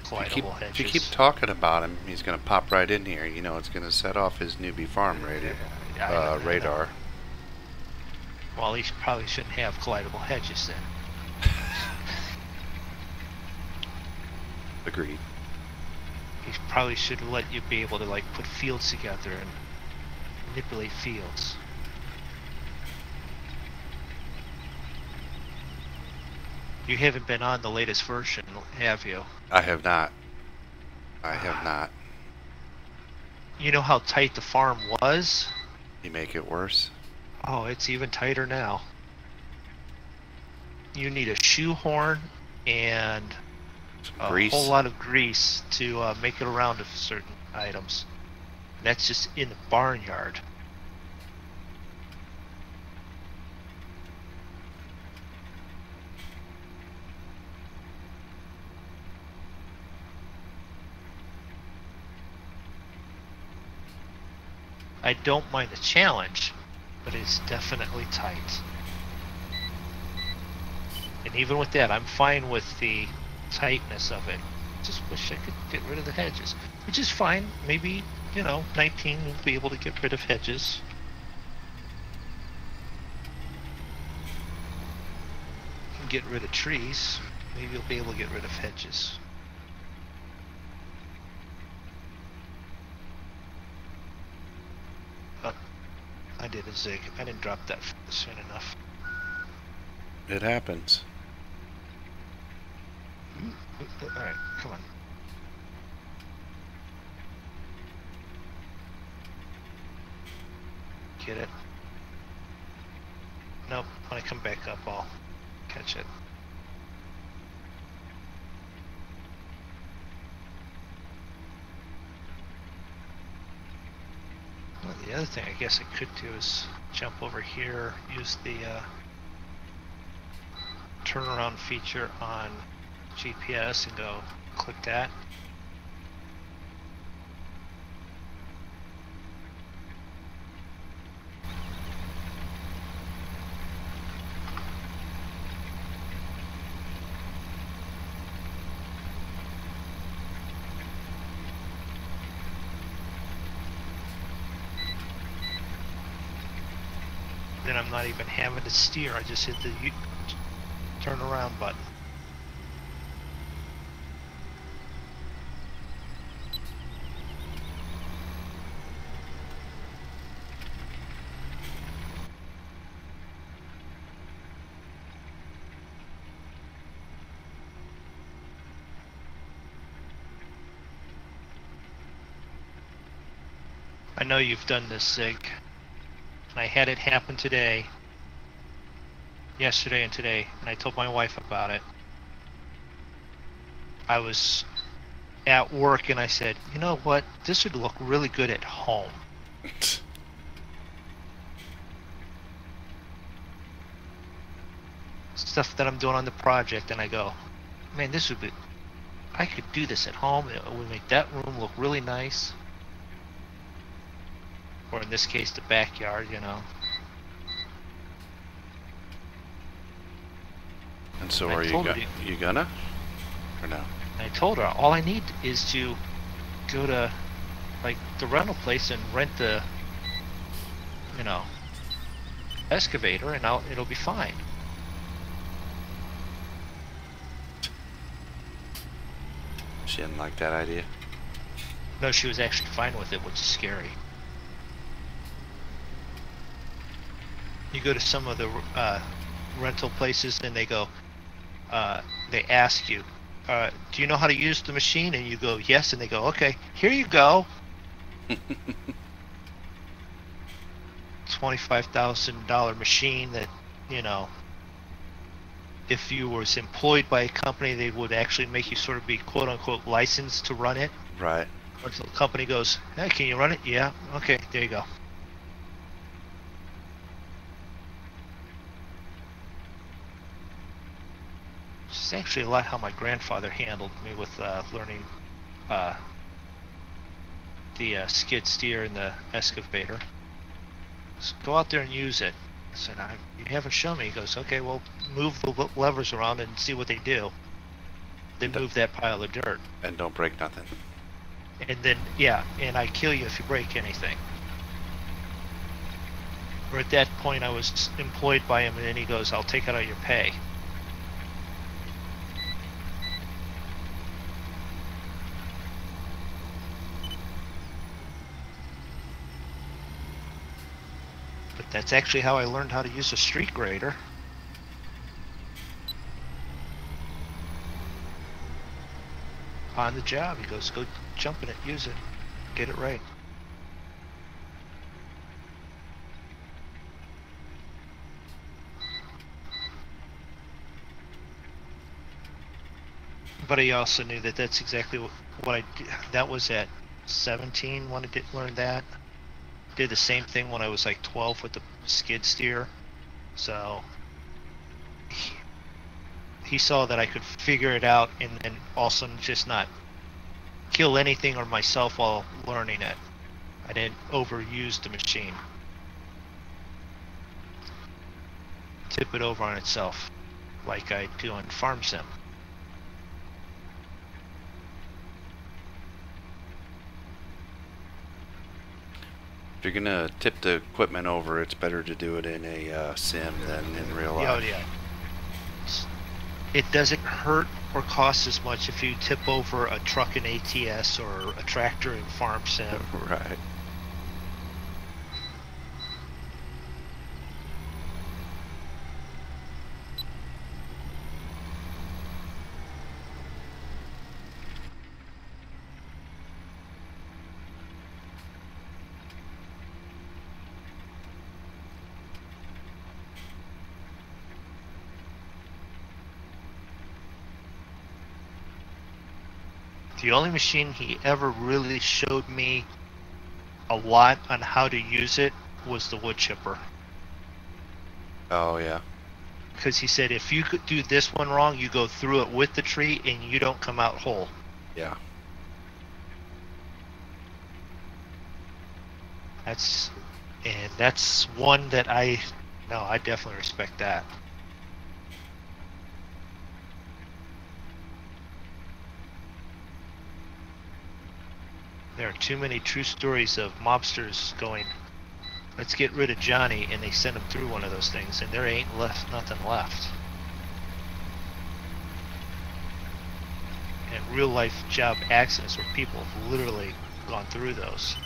collidable hedges. If you keep talking about him, he's going to pop right in here. You know, it's going to set off his Newbie Farm radar. Well, he probably shouldn't have collidable hedges then. Agreed. He probably should let you be able to like put fields together and manipulate fields. You haven't been on the latest version, have you? I have not. I have not. You know how tight the farm was? You make it worse? Oh, it's even tighter now. You need a shoehorn and a whole lot of grease to make it around to certain items. And that's just in the barnyard. I don't mind the challenge, but it's definitely tight. And even with that, I'm fine with the tightness of it. Just wish I could get rid of the hedges. Which is fine. Maybe, 19 will be able to get rid of hedges. Can get rid of trees. Maybe you'll be able to get rid of hedges. Oh, I did a zig. I didn't drop that soon enough. It happens. Alright, come on. Get it? Nope, when I come back up, I'll catch it. Well, the other thing I guess I could do is jump over here, use the turnaround feature on GPS and go click that. Then I'm not even having to steer, I just hit the turn around button. I know you've done this, Sig. And I had it happen today. Yesterday and today. And I told my wife about it. I was at work and I said, you know what? This would look really good at home. Stuff that I'm doing on the project, and I go, man, this would be... I could do this at home. It would make that room look really nice. Or in this case, the backyard, And so are you gonna? Or no? And I told her, all I need is to go to, like, the rental place and rent the, excavator, and it'll be fine. She didn't like that idea. No, she was actually fine with it, which is scary. You go to some of the rental places and they go, they ask you, do you know how to use the machine? And you go, yes, and they go, okay, here you go. $25,000 machine that, if you was employed by a company, they would actually make you sort of be quote unquote licensed to run it. Right. Until the company goes, hey, can you run it? Yeah, okay, there you go. It's actually a lot how my grandfather handled me with learning the skid steer and the excavator. So go out there and use it. I said, you haven't shown me. He goes, okay, well, move the levers around and see what they do. Then move that pile of dirt. And don't break nothing. And then, yeah, and I kill you if you break anything. Or at that point, I was employed by him, and then he goes, I'll take it out of your pay. But that's actually how I learned how to use a street grader. On the job, he goes, go jump in it, use it, get it right. But I also knew that that's exactly what I did. That was at 17 when I did learn that. Did the same thing when I was like 12 with the skid steer. So he saw that I could figure it out and then also just not kill anything or myself while learning it. I didn't overuse the machine. Tip it over on itself like I do on Farm Sim. If you're gonna tip the equipment over, it's better to do it in a sim than in real life. Oh yeah. It doesn't hurt or cost as much if you tip over a truck in ATS or a tractor in Farm Sim. Right. The only machine he ever really showed me a lot on how to use it was the wood chipper. Oh yeah. Because he said if you could do this one wrong, you go through it with the tree and you don't come out whole. Yeah. That's one that I definitely respect that. There are too many true stories of mobsters going, let's get rid of Johnny, and they send him through one of those things, and there ain't nothing left. And real life job accidents where people have literally gone through those.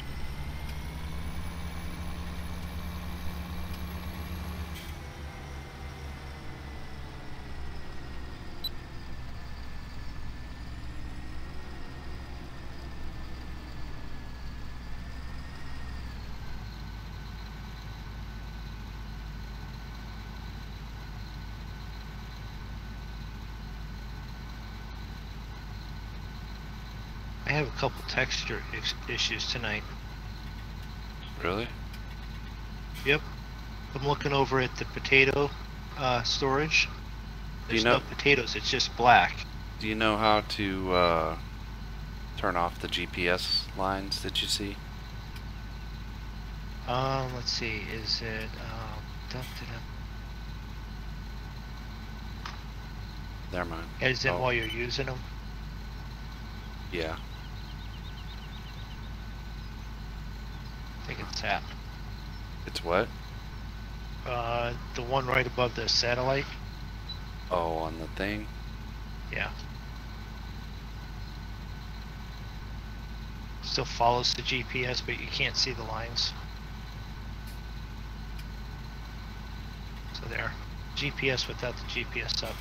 I have a couple texture issues tonight. Really? Yep. I'm looking over at the potato storage. There's no potatoes, it's just black. Do you know how to turn off the GPS lines that you see? Let's see, is it Never mind. As in while you're using them? Yeah. I think it's that. It's what? The one right above the satellite. Oh, on the thing? Yeah. Still follows the GPS, but you can't see the lines. So there. GPS without the GPS up.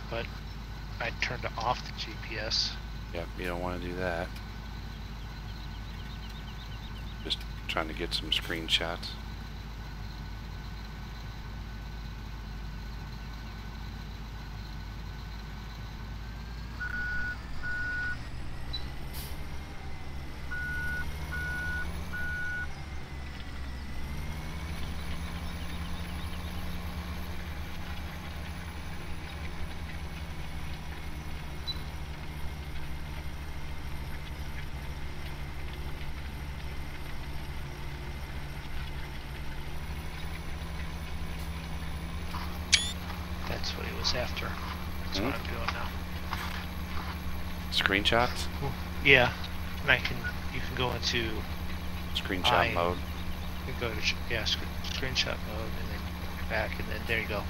But I turned off the GPS. Yep, you don't want to do that. Just trying to get some screenshots. That's what he was after. That's what I'm doing now. Screenshots? Yeah, and you can go into Screenshot mode. You can go to screenshot mode, and then back, and then there you go.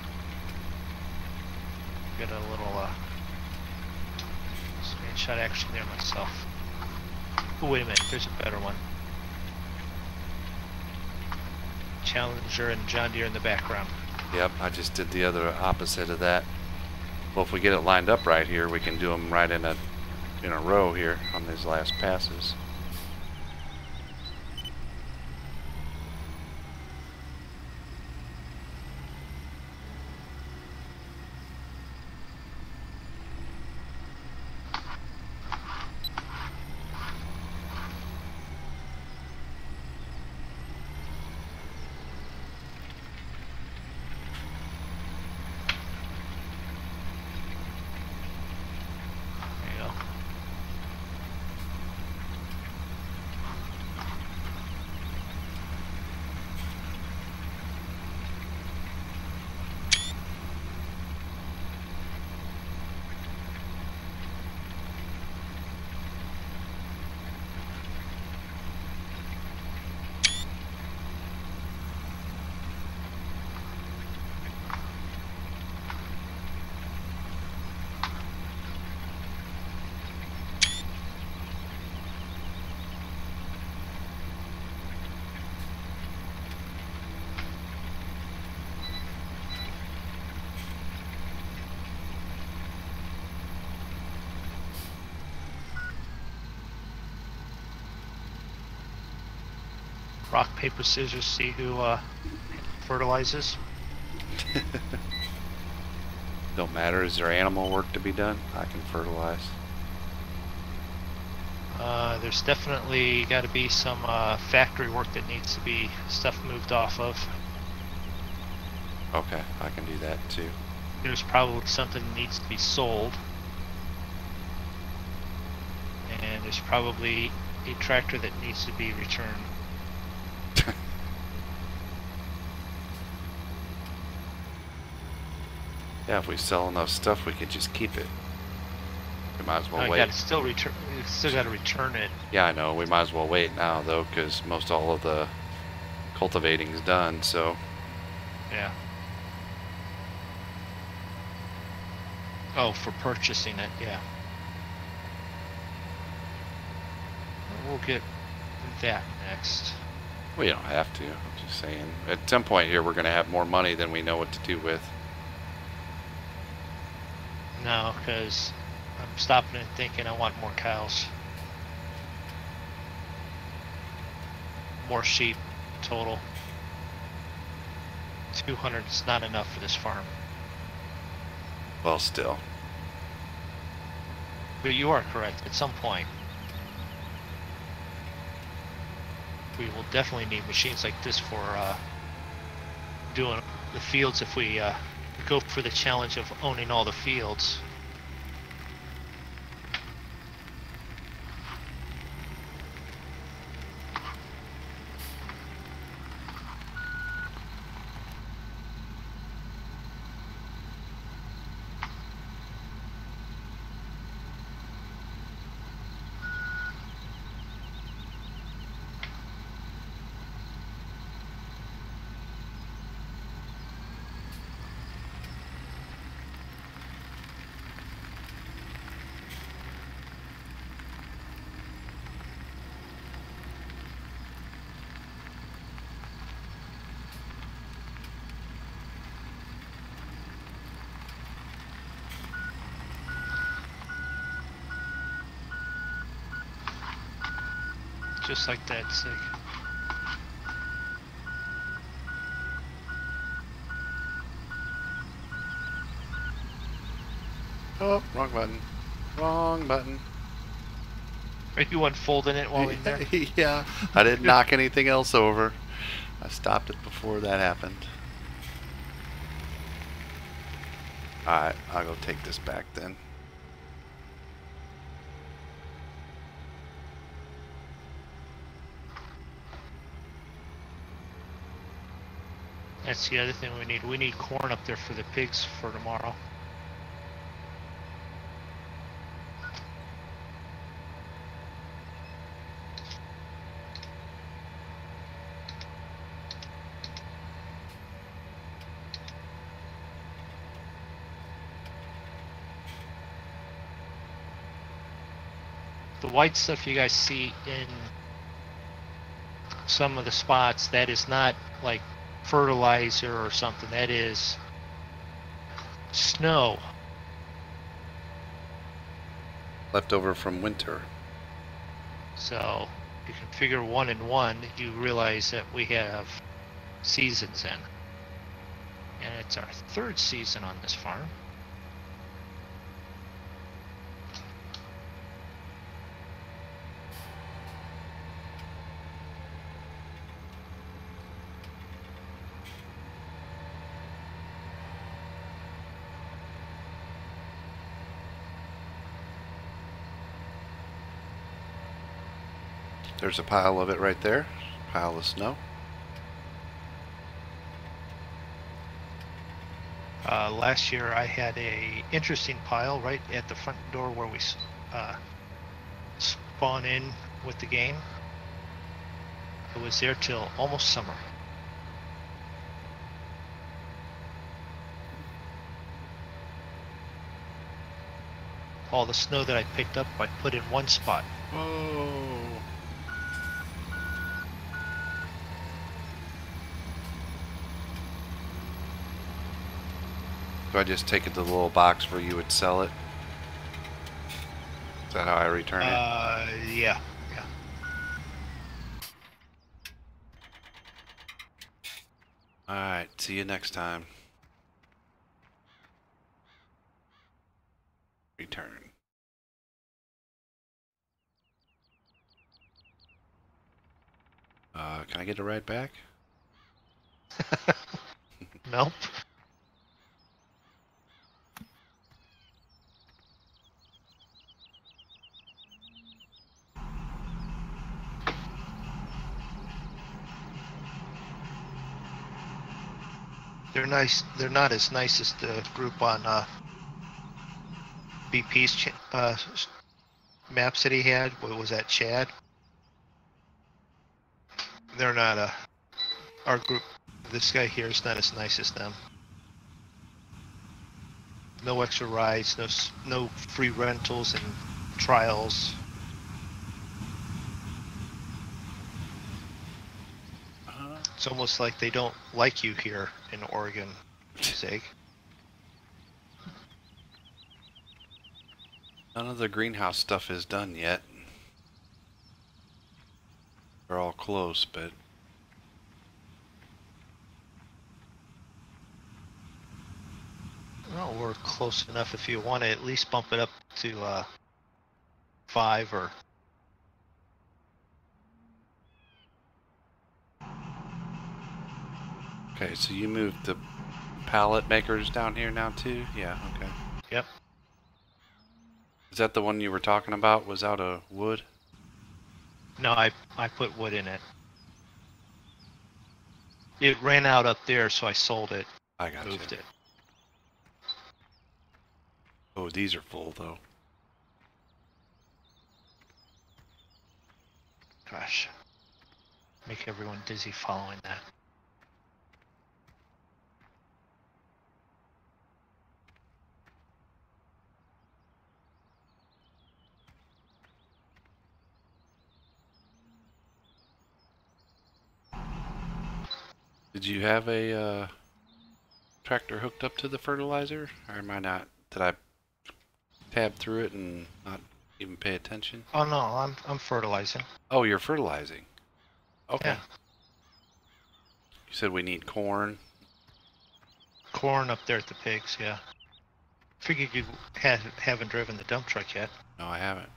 Got a little screenshot action there myself. Oh, wait a minute, there's a better one. Challenger and John Deere in the background. Yep, I just did the other opposite of that. Well, if we get it lined up right here, we can do them right in a row here on these last passes. Rock, paper, scissors, see who fertilizes. Don't matter. Is there animal work to be done? I can fertilize. There's definitely got to be some factory work that needs to be stuff moved off of. Okay, I can do that too. There's probably something that needs to be sold. And there's probably a tractor that needs to be returned. Yeah, if we sell enough stuff, we could just keep it. We might as well You wait. gotta still return. You still got to return it. Yeah, I know. We might as well wait now, though, because most all of the cultivating's done. So Yeah. Oh, for purchasing it, yeah. We'll get that next. we don't have to. I'm just saying. At some point here, we're going to have more money than we know what to do with. No, because I'm stopping and thinking I want more cows. More sheep total. 200 is not enough for this farm. Well, still. But you are correct. At some point, we will definitely need machines like this for doing the fields if we go for the challenge of owning all the fields. Just like that, Sig. Oh, wrong button. Wrong button. Are you unfolding it while in there? Yeah, I didn't knock anything else over. I stopped it before that happened. Alright, I'll go take this back then. That's the other thing we need. We need corn up there for the pigs for tomorrow. The white stuff you guys see in some of the spots, that is not like fertilizer or something. That is snow. Leftover from winter. So you can figure 1 and 1, you realize that we have seasons in. And it's our 3rd season on this farm. There's a pile of it right there. Pile of snow. Last year I had a interesting pile right at the front door where we spawn in with the game. It was there till almost summer. All the snow that I picked up I put in one spot. Oh. Do I just take it to the little box where you would sell it? Is that how I return it? Yeah. Alright, see you next time. Return. Can I get a ride back? Nope. They're nice. They're not as nice as the group on BP's maps that he had. What was that, Chad? They're not our group. This guy here is not as nice as them. No extra rides, no free rentals and trials. It's almost like they don't like you here in Oregon, sake. None of the greenhouse stuff is done yet. They're all close, but Well, we're close enough if you want to at least bump it up to 5 or... okay, so you moved the pallet makers down here now too? Yeah, okay. Yep. Is that the one you were talking about? Was out of wood? No, I put wood in it. It ran out up there, so I sold it, I got moved you. it. Oh, these are full though. Gosh. Make everyone dizzy following that. Did you have a tractor hooked up to the fertilizer? Or am I not? Did I tab through it and not even pay attention? Oh no, I'm fertilizing. Oh, you're fertilizing. Okay. Yeah. You said we need corn. Corn up there at the pigs, yeah. Figured you haven't driven the dump truck yet. No, I haven't.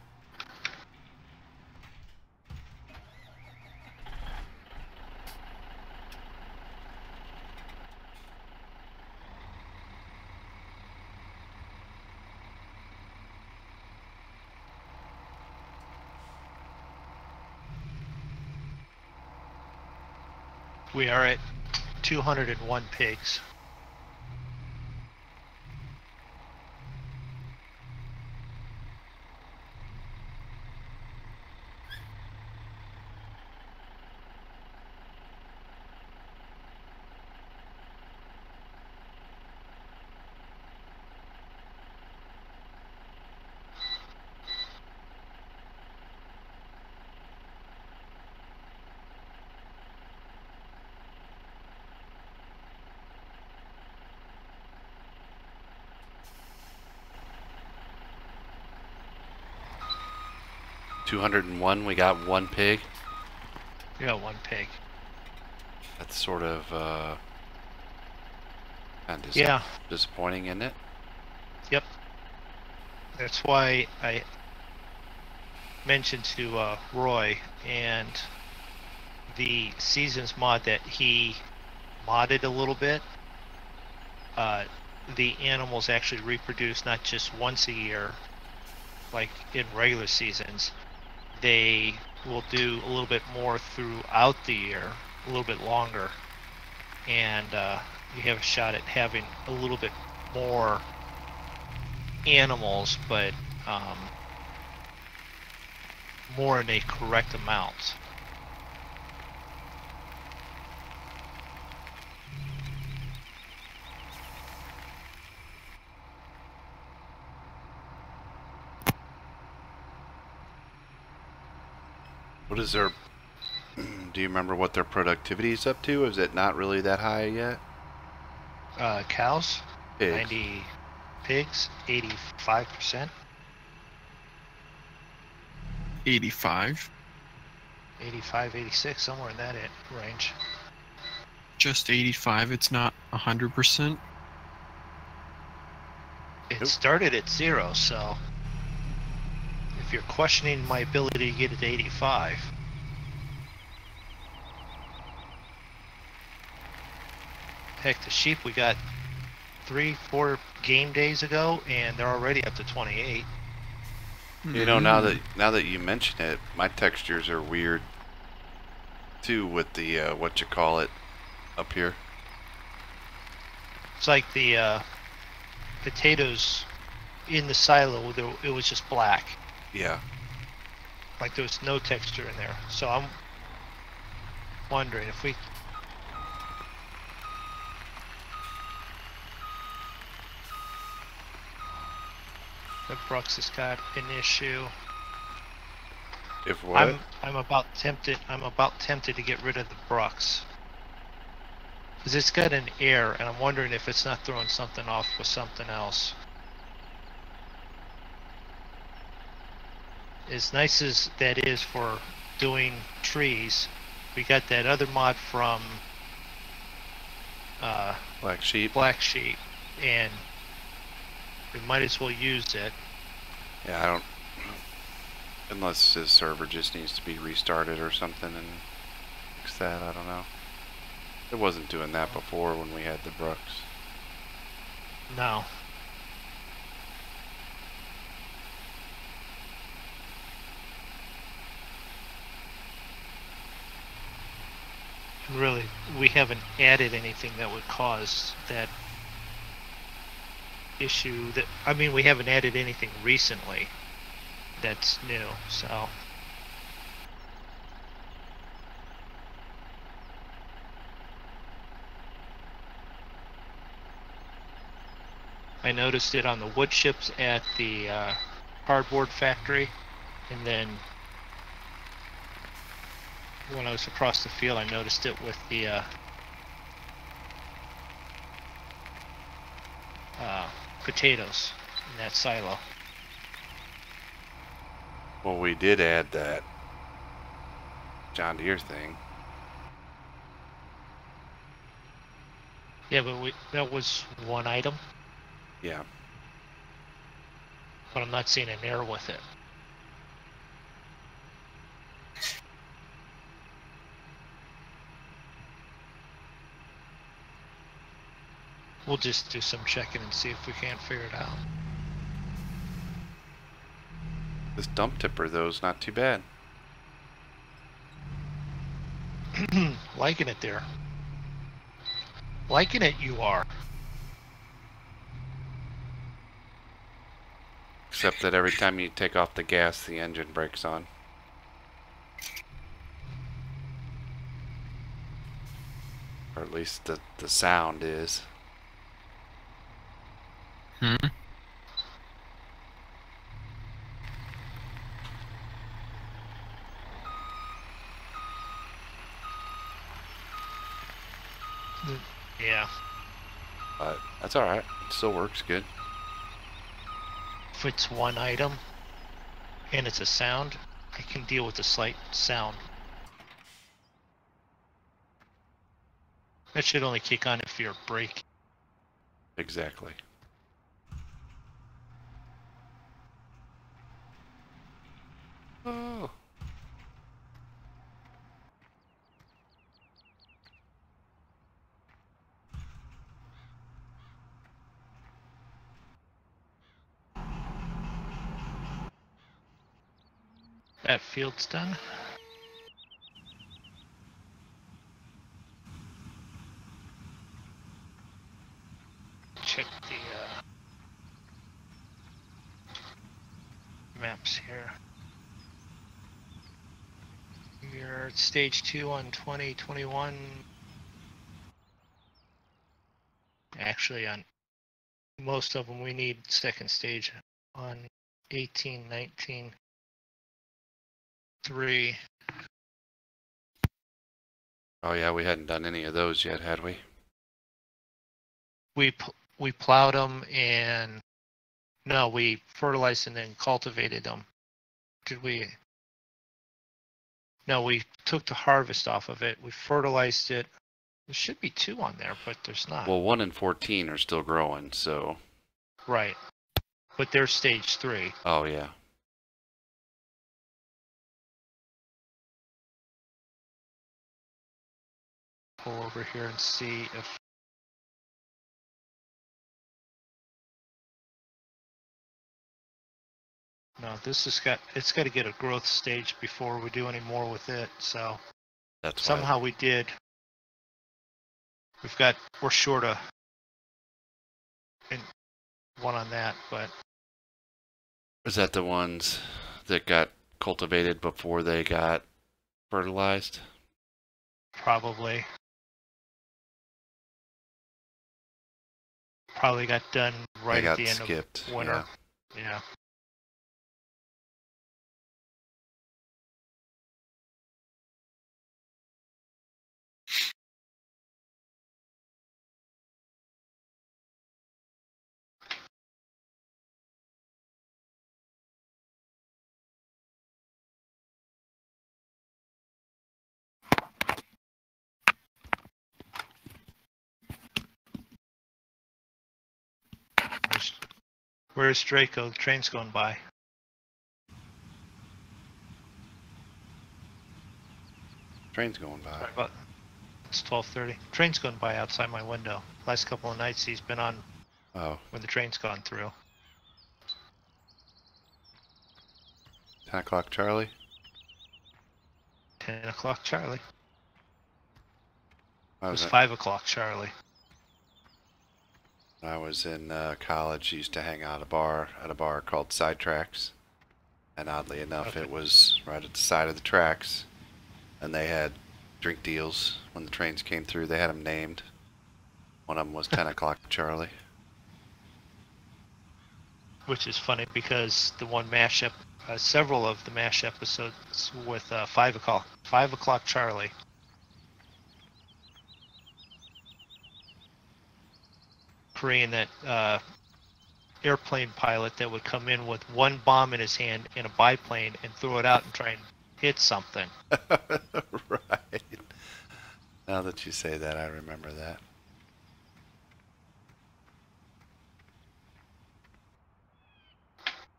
We are at 201 pigs. $201. We got one pig. We got one pig. That's sort of kind of Yeah. disappointing, isn't it? Yep. That's why I mentioned to Roy and the Seasons mod that he modded a little bit. The animals actually reproduce not just once a year, like in regular seasons. They will do a little bit more throughout the year, a little bit longer, and you have a shot at having a little bit more animals, but more in a correct amount. What is their... do you remember what their productivity is up to? Is it not really that high yet? Cows, Pigs. 90 pigs, 85%. 85. 85, 86, somewhere in that range. just 85? It's not 100%? It Nope. started at 0, so if you're questioning my ability to get it to 85. Heck, the sheep we got 3-4 game days ago, and they're already up to 28. You know, now that you mention it, my textures are weird too with the what you call it up here. It's like the potatoes in the silo, it was just black. Yeah. Like there was no texture in there. So I'm wondering if we... The Brooks has got an issue. If what? I'm about tempted to get rid of the Brooks. Because it's got an error, and I'm wondering if it's not throwing something off with something else. As nice as that is for doing trees, we got that other mod from Black Sheep. Black Sheep, and we might as well use it. Yeah, I don't. Unless his server just needs to be restarted or something and fix that, I don't know. It wasn't doing that before when we had the Brooks. No. Really, we haven't added anything that would cause that issue. That, I mean, we haven't added anything recently that's new, so. I noticed it on the wood chips at the cardboard factory, and then when I was across the field, I noticed it with the potatoes in that silo. Well, we did add that John Deere thing. Yeah, but that was one item, Yeah. but I'm not seeing an error with it. We'll just do some checking and see if we can't figure it out. This dump tipper, though, is not too bad. Liking it there. Liking it, you are. Except that every time you take off the gas, the engine breaks on. Or at least the sound is. Hmm? Yeah. But that's alright. It still works good. If it's one item and it's a sound, I can deal with the slight sound. That should only kick on if you're braking. Exactly. Oh. That field's done. Check the maps here. You're at stage 2 on 2021. Actually, on most of them, we need second stage on 18, 19, 3. Oh yeah, we hadn't done any of those yet, had we? We plowed them and no, we fertilized and then cultivated them. Did we? No, we took the harvest off of it. We fertilized it There should be 2 on there, but there's not. Well, 1 and 14 are still growing, so. Right. But they're stage 3. Oh, yeah. Pull over here and see if. No, this has got. It's got to get a growth stage before we do any more with it. So That's somehow we did. We're short of. One on that, but. Is that the ones that got cultivated before they got fertilized? Probably got done right They got at the end skipped, of winter. Yeah. Where's Draco? The train's going by. Train's going by. Sorry about. It's 12:30. Train's going by outside my window. Last couple of nights he's been on Oh, when the train's gone through. 10 o'clock, Charlie. 10 o'clock, Charlie. I It was was 5 o'clock, Charlie. When I was in college, I used to hang out at a bar called Sidetracks, and oddly enough, Okay. it was right at the side of the tracks, and they had drink deals when the trains came through. They had them named. One of them was 10 o'clock, Charlie. Which is funny because the one mashup, several of the MASH episodes with 5 o'clock Charlie. Korean that airplane pilot that would come in with one bomb in his hand in a biplane and throw it out and try and hit something. Right. Now that you say that, I remember that.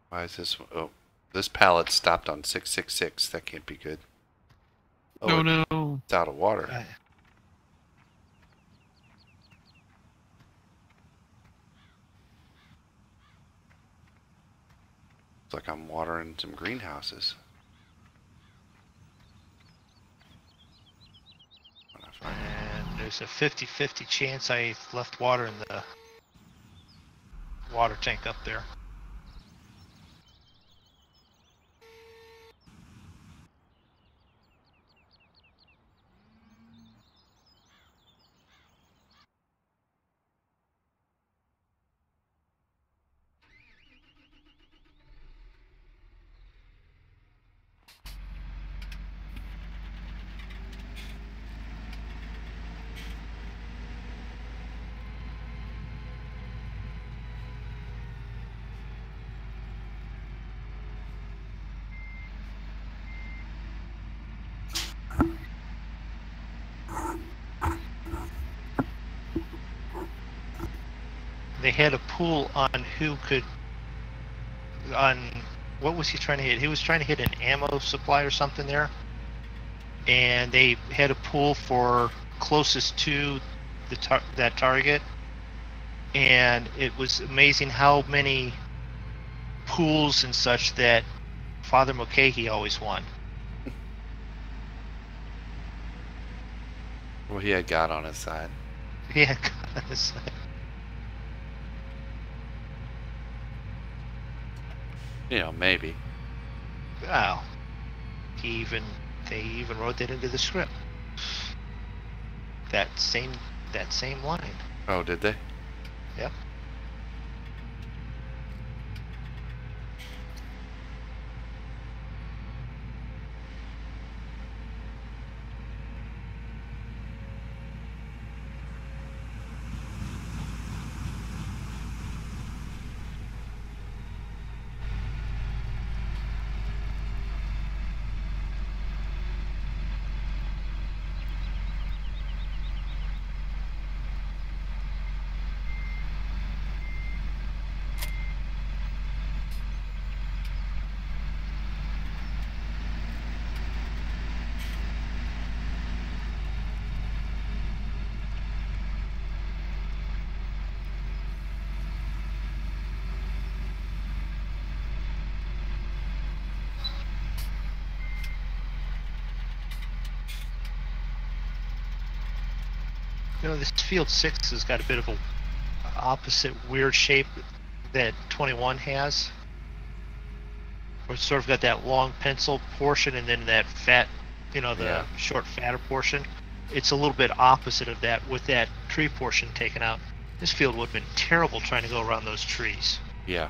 Why is this? Oh, this pallet stopped on 666. That can't be good. Oh, No. it's out of water. It's like I'm watering some greenhouses. And there's a 50-50 chance I left water in the water tank up there. They had a pool on what was he trying to hit? He was trying to hit an ammo supply or something there. And they had a pool for closest to that target. And it was amazing how many pools and such that Father Mulcahy always won. Well, he had God on his side. Yeah, God, it's like, You know, maybe. wow. They even wrote that into the script. That same line. Oh, did they? Yep. You know, this field 6 has got a bit of a opposite weird shape that 21 has. Where it's sort of got that long pencil portion and then that fat, you know, the Yeah. short fatter portion. It's a little bit opposite of that with that tree portion taken out. This field would have been terrible trying to go around those trees. Yeah.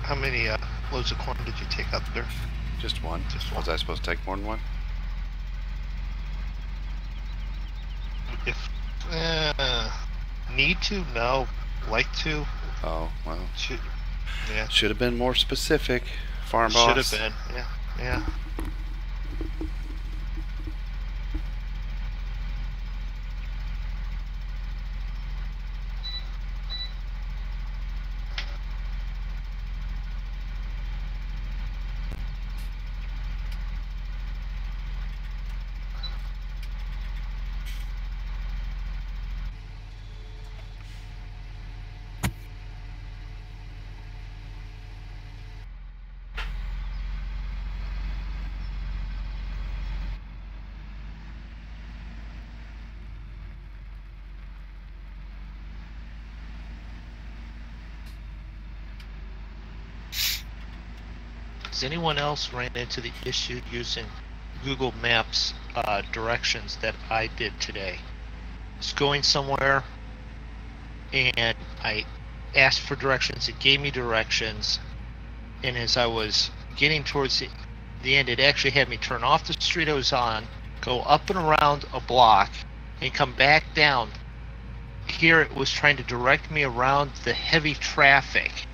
How many loads of corn did you take out there? Just one. Just one. Was I supposed to take more than one? If need to, no. Like to, Oh, well. yeah. Should have been more specific, farm boss. Should have been, yeah, yeah. Has anyone else ran into the issue using Google Maps directions that I did today? It's going somewhere and I asked for directions, it gave me directions, and as I was getting towards the end, it actually had me turn off the street I was on, go up and around a block, and come back down. Here it was trying to direct me around the heavy traffic,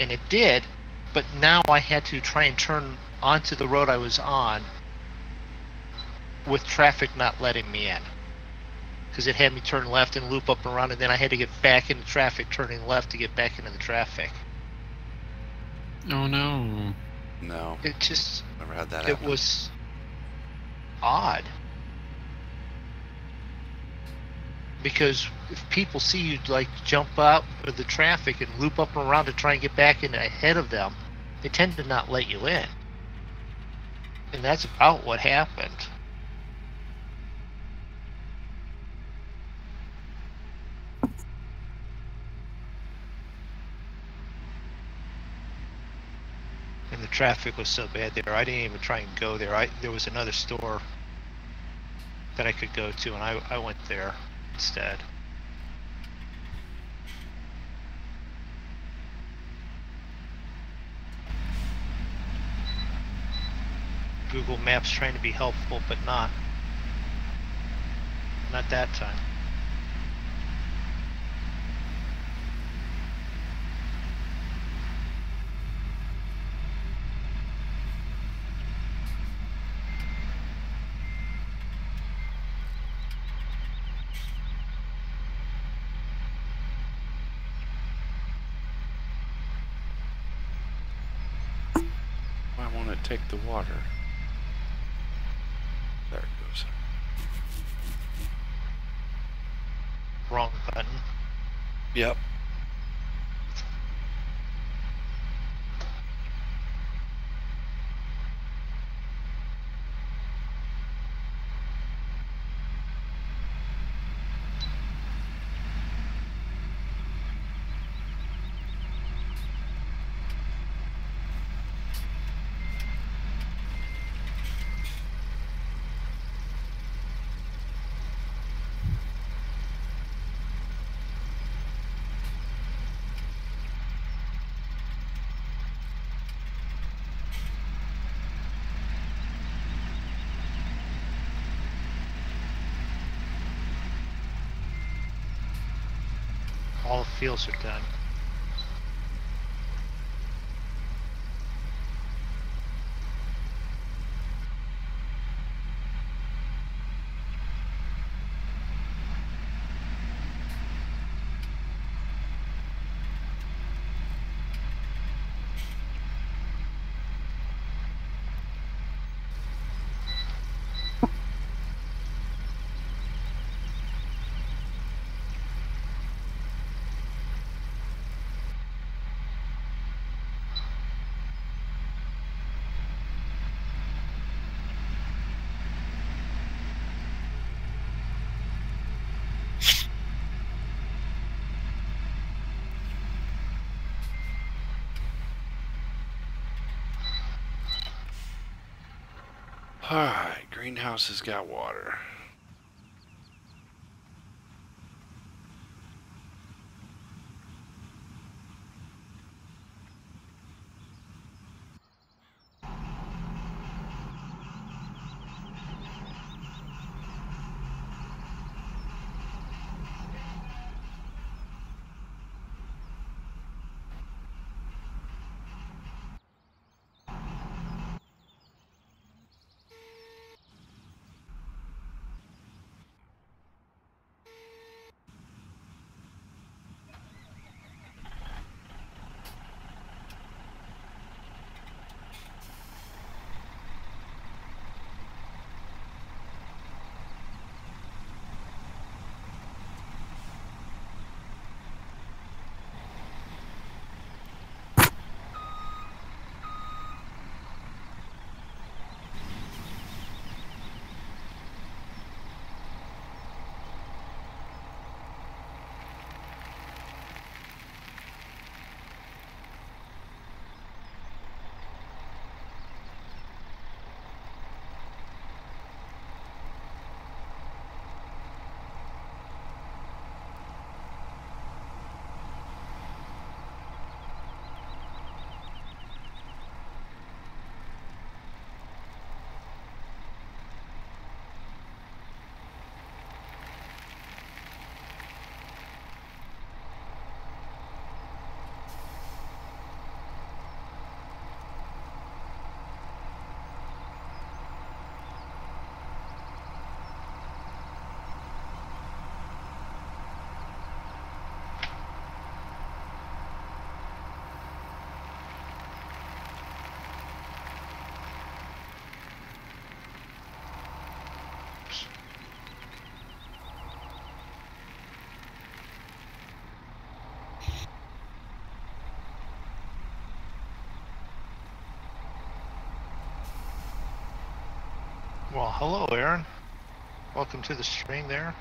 and it did, but now I had to try and turn onto the road I was on with traffic not letting me in. Because it had me turn left and loop up and around, and then I had to get back into traffic, turning left to get back into the traffic. Oh no. No. It just, Never had that it happen. was odd. Because if people see you like jump out of the traffic and loop up and around to try and get back in ahead of them, they tend to not let you in. And that's about what happened. And the traffic was so bad there, I didn't even try and go there. There was another store that I could go to, and I went there instead. Google Maps trying to be helpful, but not that time. I want to take the water. There it goes. Wrong button. Yep. both fields are done. Alright, greenhouse has got water. Well, hello, Aaron. Welcome to the stream there.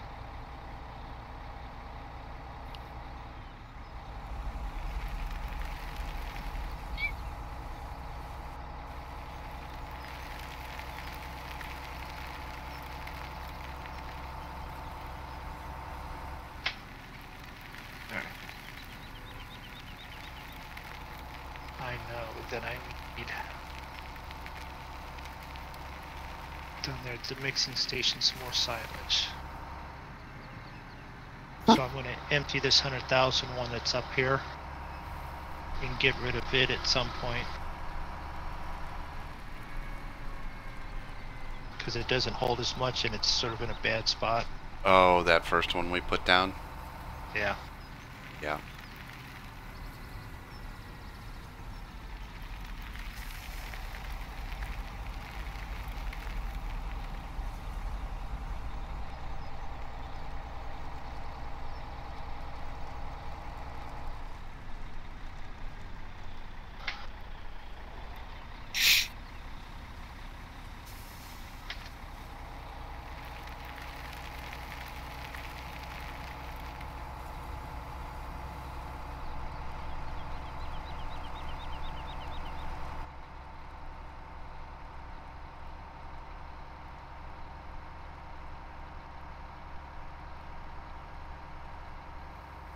I know that I need down there at the mixing station some more silage. So I'm going to empty this 100,000 one that's up here and get rid of it at some point. Because it doesn't hold as much and it's sort of in a bad spot. Oh, that first one we put down? Yeah. Yeah.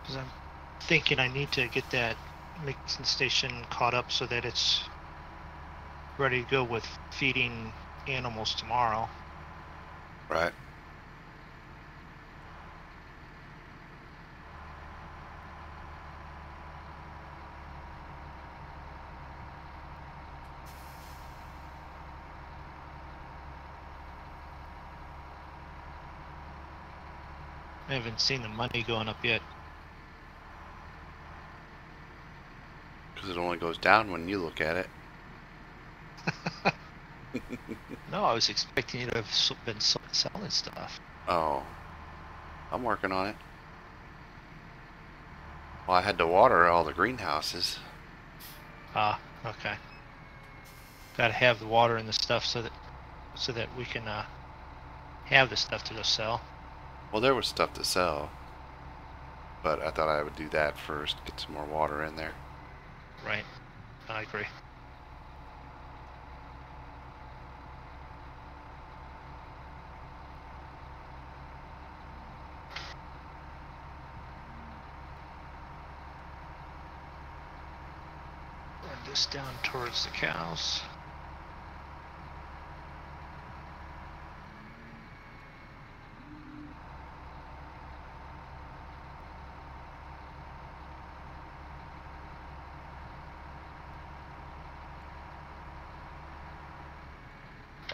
Because I'm thinking I need to get that mixing station caught up so that it's ready to go with feeding animals tomorrow. Right. I haven't seen the money going up yet. Because it only goes down when you look at it. No, I was expecting you to have been selling stuff. Oh. I'm working on it. Well, I had to water all the greenhouses. Ah, okay. Got to have the water and the stuff so that we can have the stuff to go sell. Well, there was stuff to sell. But I thought I would do that first, get some more water in there. Right. I agree. Run this down towards the cows.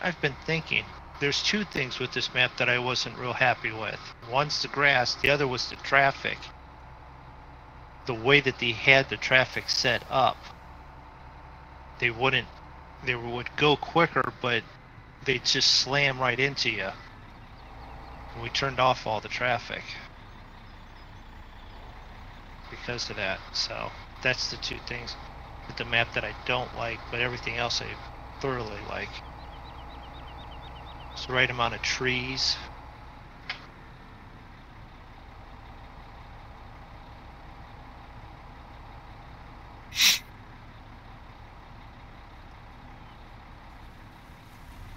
I've been thinking, there's two things with this map that I wasn't real happy with. One's the grass, the other was the traffic. The way that they had the traffic set up, they would go quicker, but they'd just slam right into you. And we turned off all the traffic because of that. So that's the two things with the map that I don't like, but everything else I thoroughly like. It's the right amount of trees.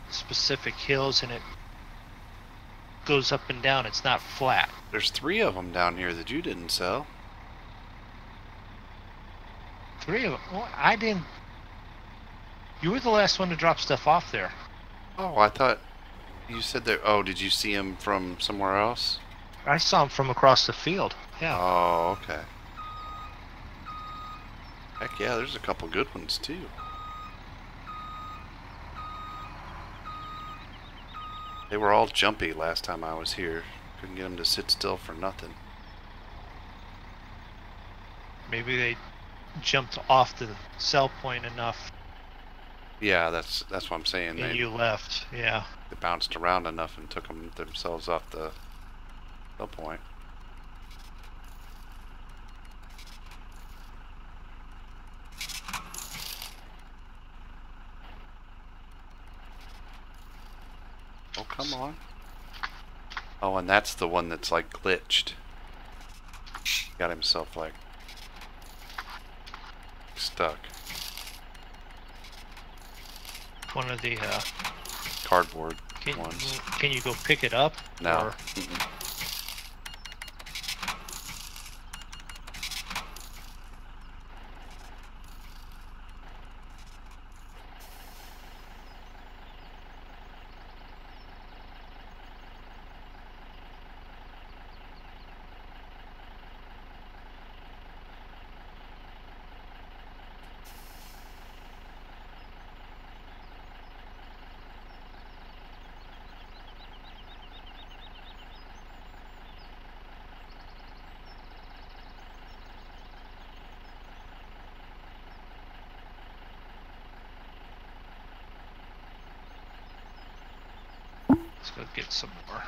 Specific hills, and it goes up and down. It's not flat. There's 3 of them down here that you didn't sell. 3 of them? Well, I didn't. You were the last one to drop stuff off there. Oh, I thought you said that. Oh, did you see them from somewhere else? I saw them from across the field. Yeah. Oh, okay. Heck yeah, there's a couple good ones too. They were all jumpy last time I was here. Couldn't get them to sit still for nothing. Maybe they jumped off the sell point enough. Yeah, that's what I'm saying. And you left. Yeah. They bounced around enough and took themselves off the sell point. Oh, come on. Oh, and that's the one that's like glitched. Got himself like stuck. One of the Cardboard ones. Can you go pick it up? No. Or... Let's go get some more.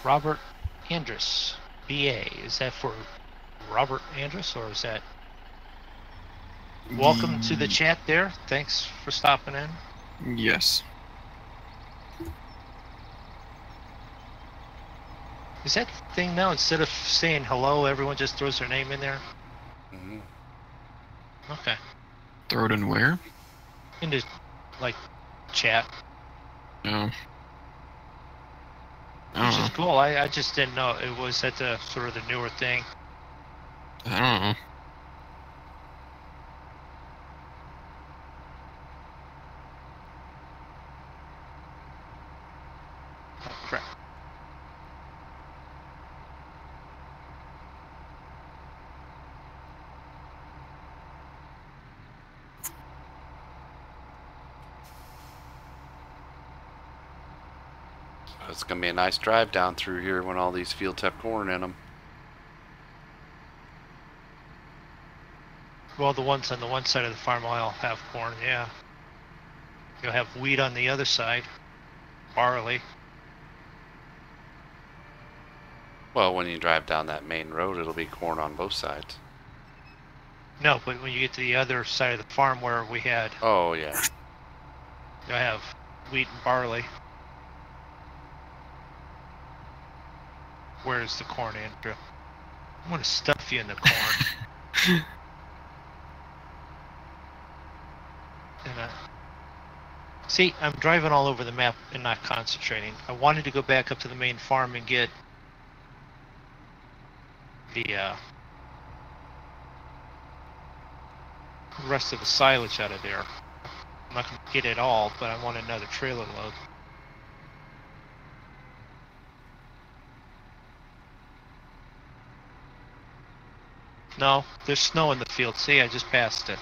Robert Andrus, BA. Is that for Robert Andrus, or is that... Welcome to the chat there. Thanks for stopping in. Yes. Is that the thing now? Instead of saying hello, everyone just throws their name in there? Mm-hmm. Okay. Throw it in where? Into, like, chat. No. Which is cool. I just didn't know. It was at the sort of the newer thing. I don't know. Oh, crap. It's going to be a nice drive down through here when all these fields have corn in them. Well, the ones on the one side of the farm will all have corn, yeah. You'll have wheat on the other side, barley. Well, when you drive down that main road, it'll be corn on both sides. No, but when you get to the other side of the farm where we had, Oh, yeah. you'll have wheat and barley. Where's the corn, Andrew? I'm gonna stuff you in the corn. And, see, I'm driving all over the map and not concentrating. I wanted to go back up to the main farm and get the rest of the silage out of there. I'm not going to get it all, but I want another trailer load. No, there's snow in the field. See, I just passed it.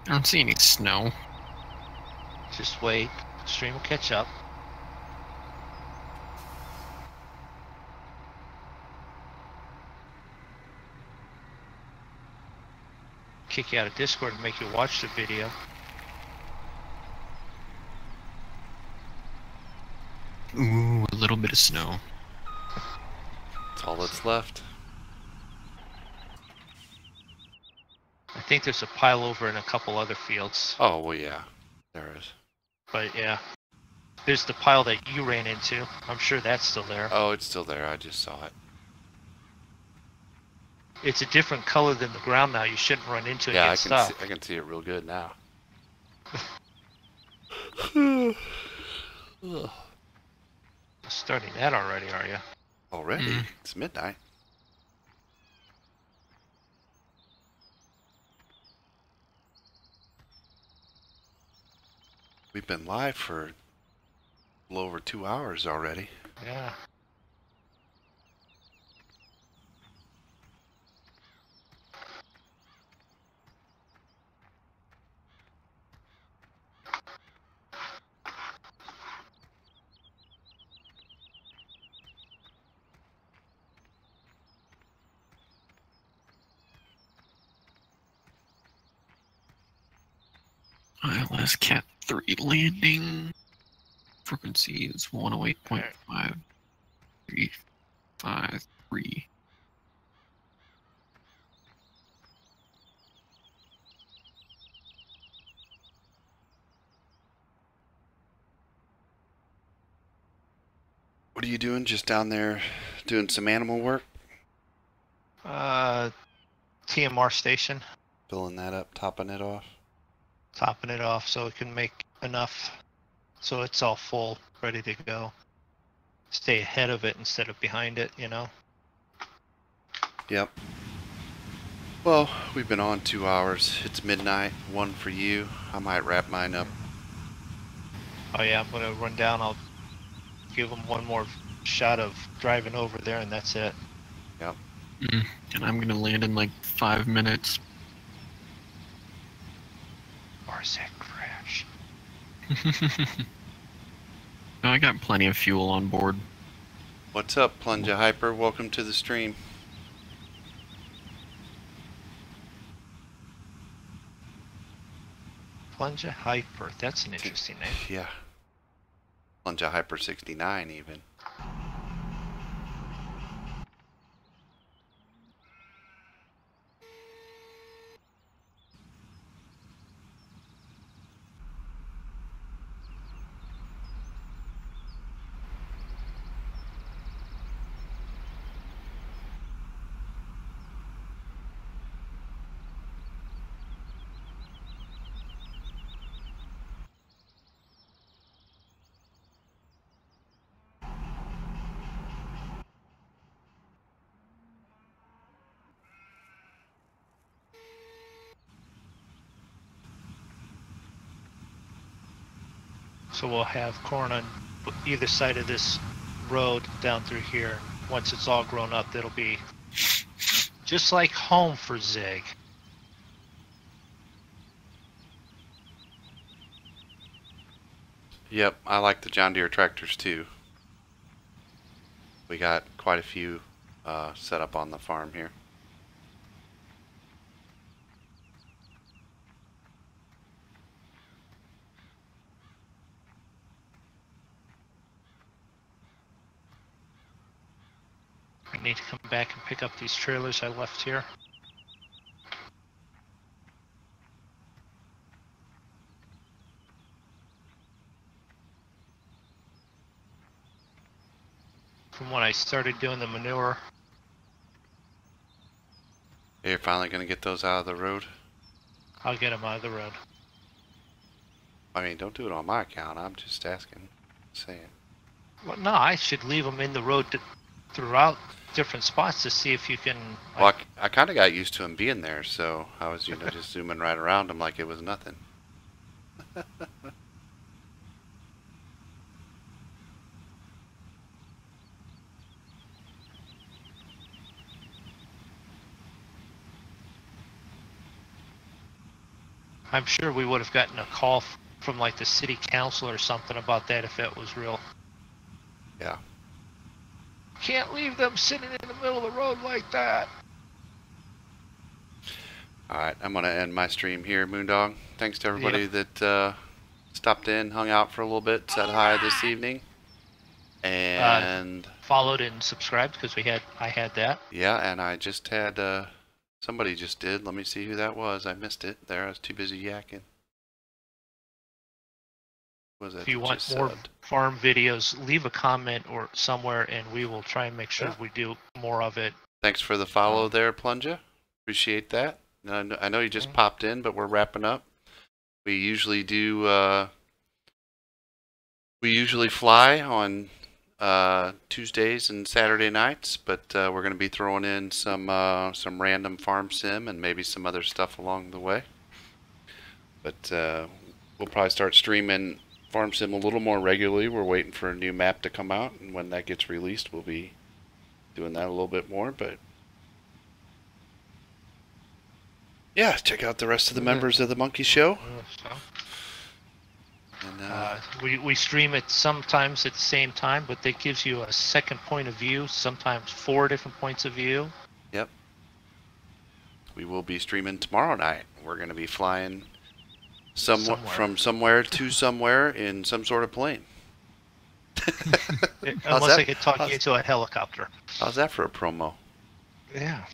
I don't see any snow. Just wait. The stream will catch up. Kick you out of Discord and make you watch the video. Ooh, a little bit of snow. That's all that's left. I think there's a pile over in a couple other fields. Oh, well, yeah. There is. But yeah. There's the pile that you ran into. I'm sure that's still there. Oh, it's still there. I just saw it. It's a different color than the ground now. You shouldn't run into it Yeah, and get stuck. I can see it real good now. Starting that already, are you? Already? Mm. It's midnight. We've been live for a little over 2 hours already. Yeah. ILS Cat 3 landing. Frequency is 108.5353. What are you doing? Just down there doing some animal work? TMR station. Filling that up, topping it off? Topping it off so it can make enough so it's all full, ready to go. Stay ahead of it instead of behind it, you know? Yep. Well, we've been on 2 hours. It's midnight, 1 for you. I might wrap mine up. Oh yeah, I'm gonna run down. I'll give them one more shot of driving over there and that's it. Yep. And I'm gonna land in like 5 minutes. Or is that crash? No, I got plenty of fuel on board. What's up, Plunja Hyper? Welcome to the stream. Plunja Hyper. That's an interesting name. Yeah. Plunja Hyper 69 even. So we'll have corn on either side of this road down through here. Once it's all grown up, it'll be just like home for Zig. Yep, I like the John Deere tractors too. We got quite a few set up on the farm here. I need to come back and pick up these trailers I left here. From when I started doing the manure. You're finally going to get those out of the road? I'll get them out of the road. I mean, don't do it on my account. I'm just asking. Saying. Well, no, I should leave them in the road throughout different spots to see if you can. Well, I kind of got used to them being there, so I was, you know, just zooming right around them like it was nothing. I'm sure we would have gotten a call from like the city council or something about that if it was real. Yeah. Can't leave them sitting in the middle of the road like that. Alright, I'm going to end my stream here, Moondog. Thanks to everybody that stopped in, hung out for a little bit, said hi this evening. And followed and subscribed because I had that. Yeah, and I just had somebody just did. Let me see who that was. I missed it. There, I was too busy yakking. What was that? If you want more farm videos, leave a comment or somewhere, and we will try and make sure we do more of it. Thanks for the follow there, Plunja. Appreciate that. I know you just popped in, but we're wrapping up. We usually do. We usually fly on Tuesdays and Saturday nights, but we're going to be throwing in some random farm sim and maybe some other stuff along the way. But we'll probably start streaming farm sim a little more regularly. We're waiting for a new map to come out, and when that gets released, we'll be doing that a little bit more. But yeah, check out the rest of the members of the Monkey Show. And, we stream it sometimes at the same time, but that gives you a second point of view, sometimes 4 different points of view. Yep. We will be streaming tomorrow night. We're going to be flying from somewhere to somewhere in some sort of plane. Unless I could talk you into a helicopter. How's that for a promo? Yeah.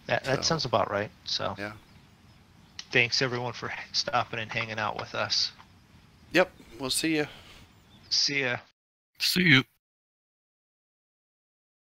That sounds about right. So yeah. Thanks everyone for stopping and hanging out with us. Yep. We'll see you. See ya. See you.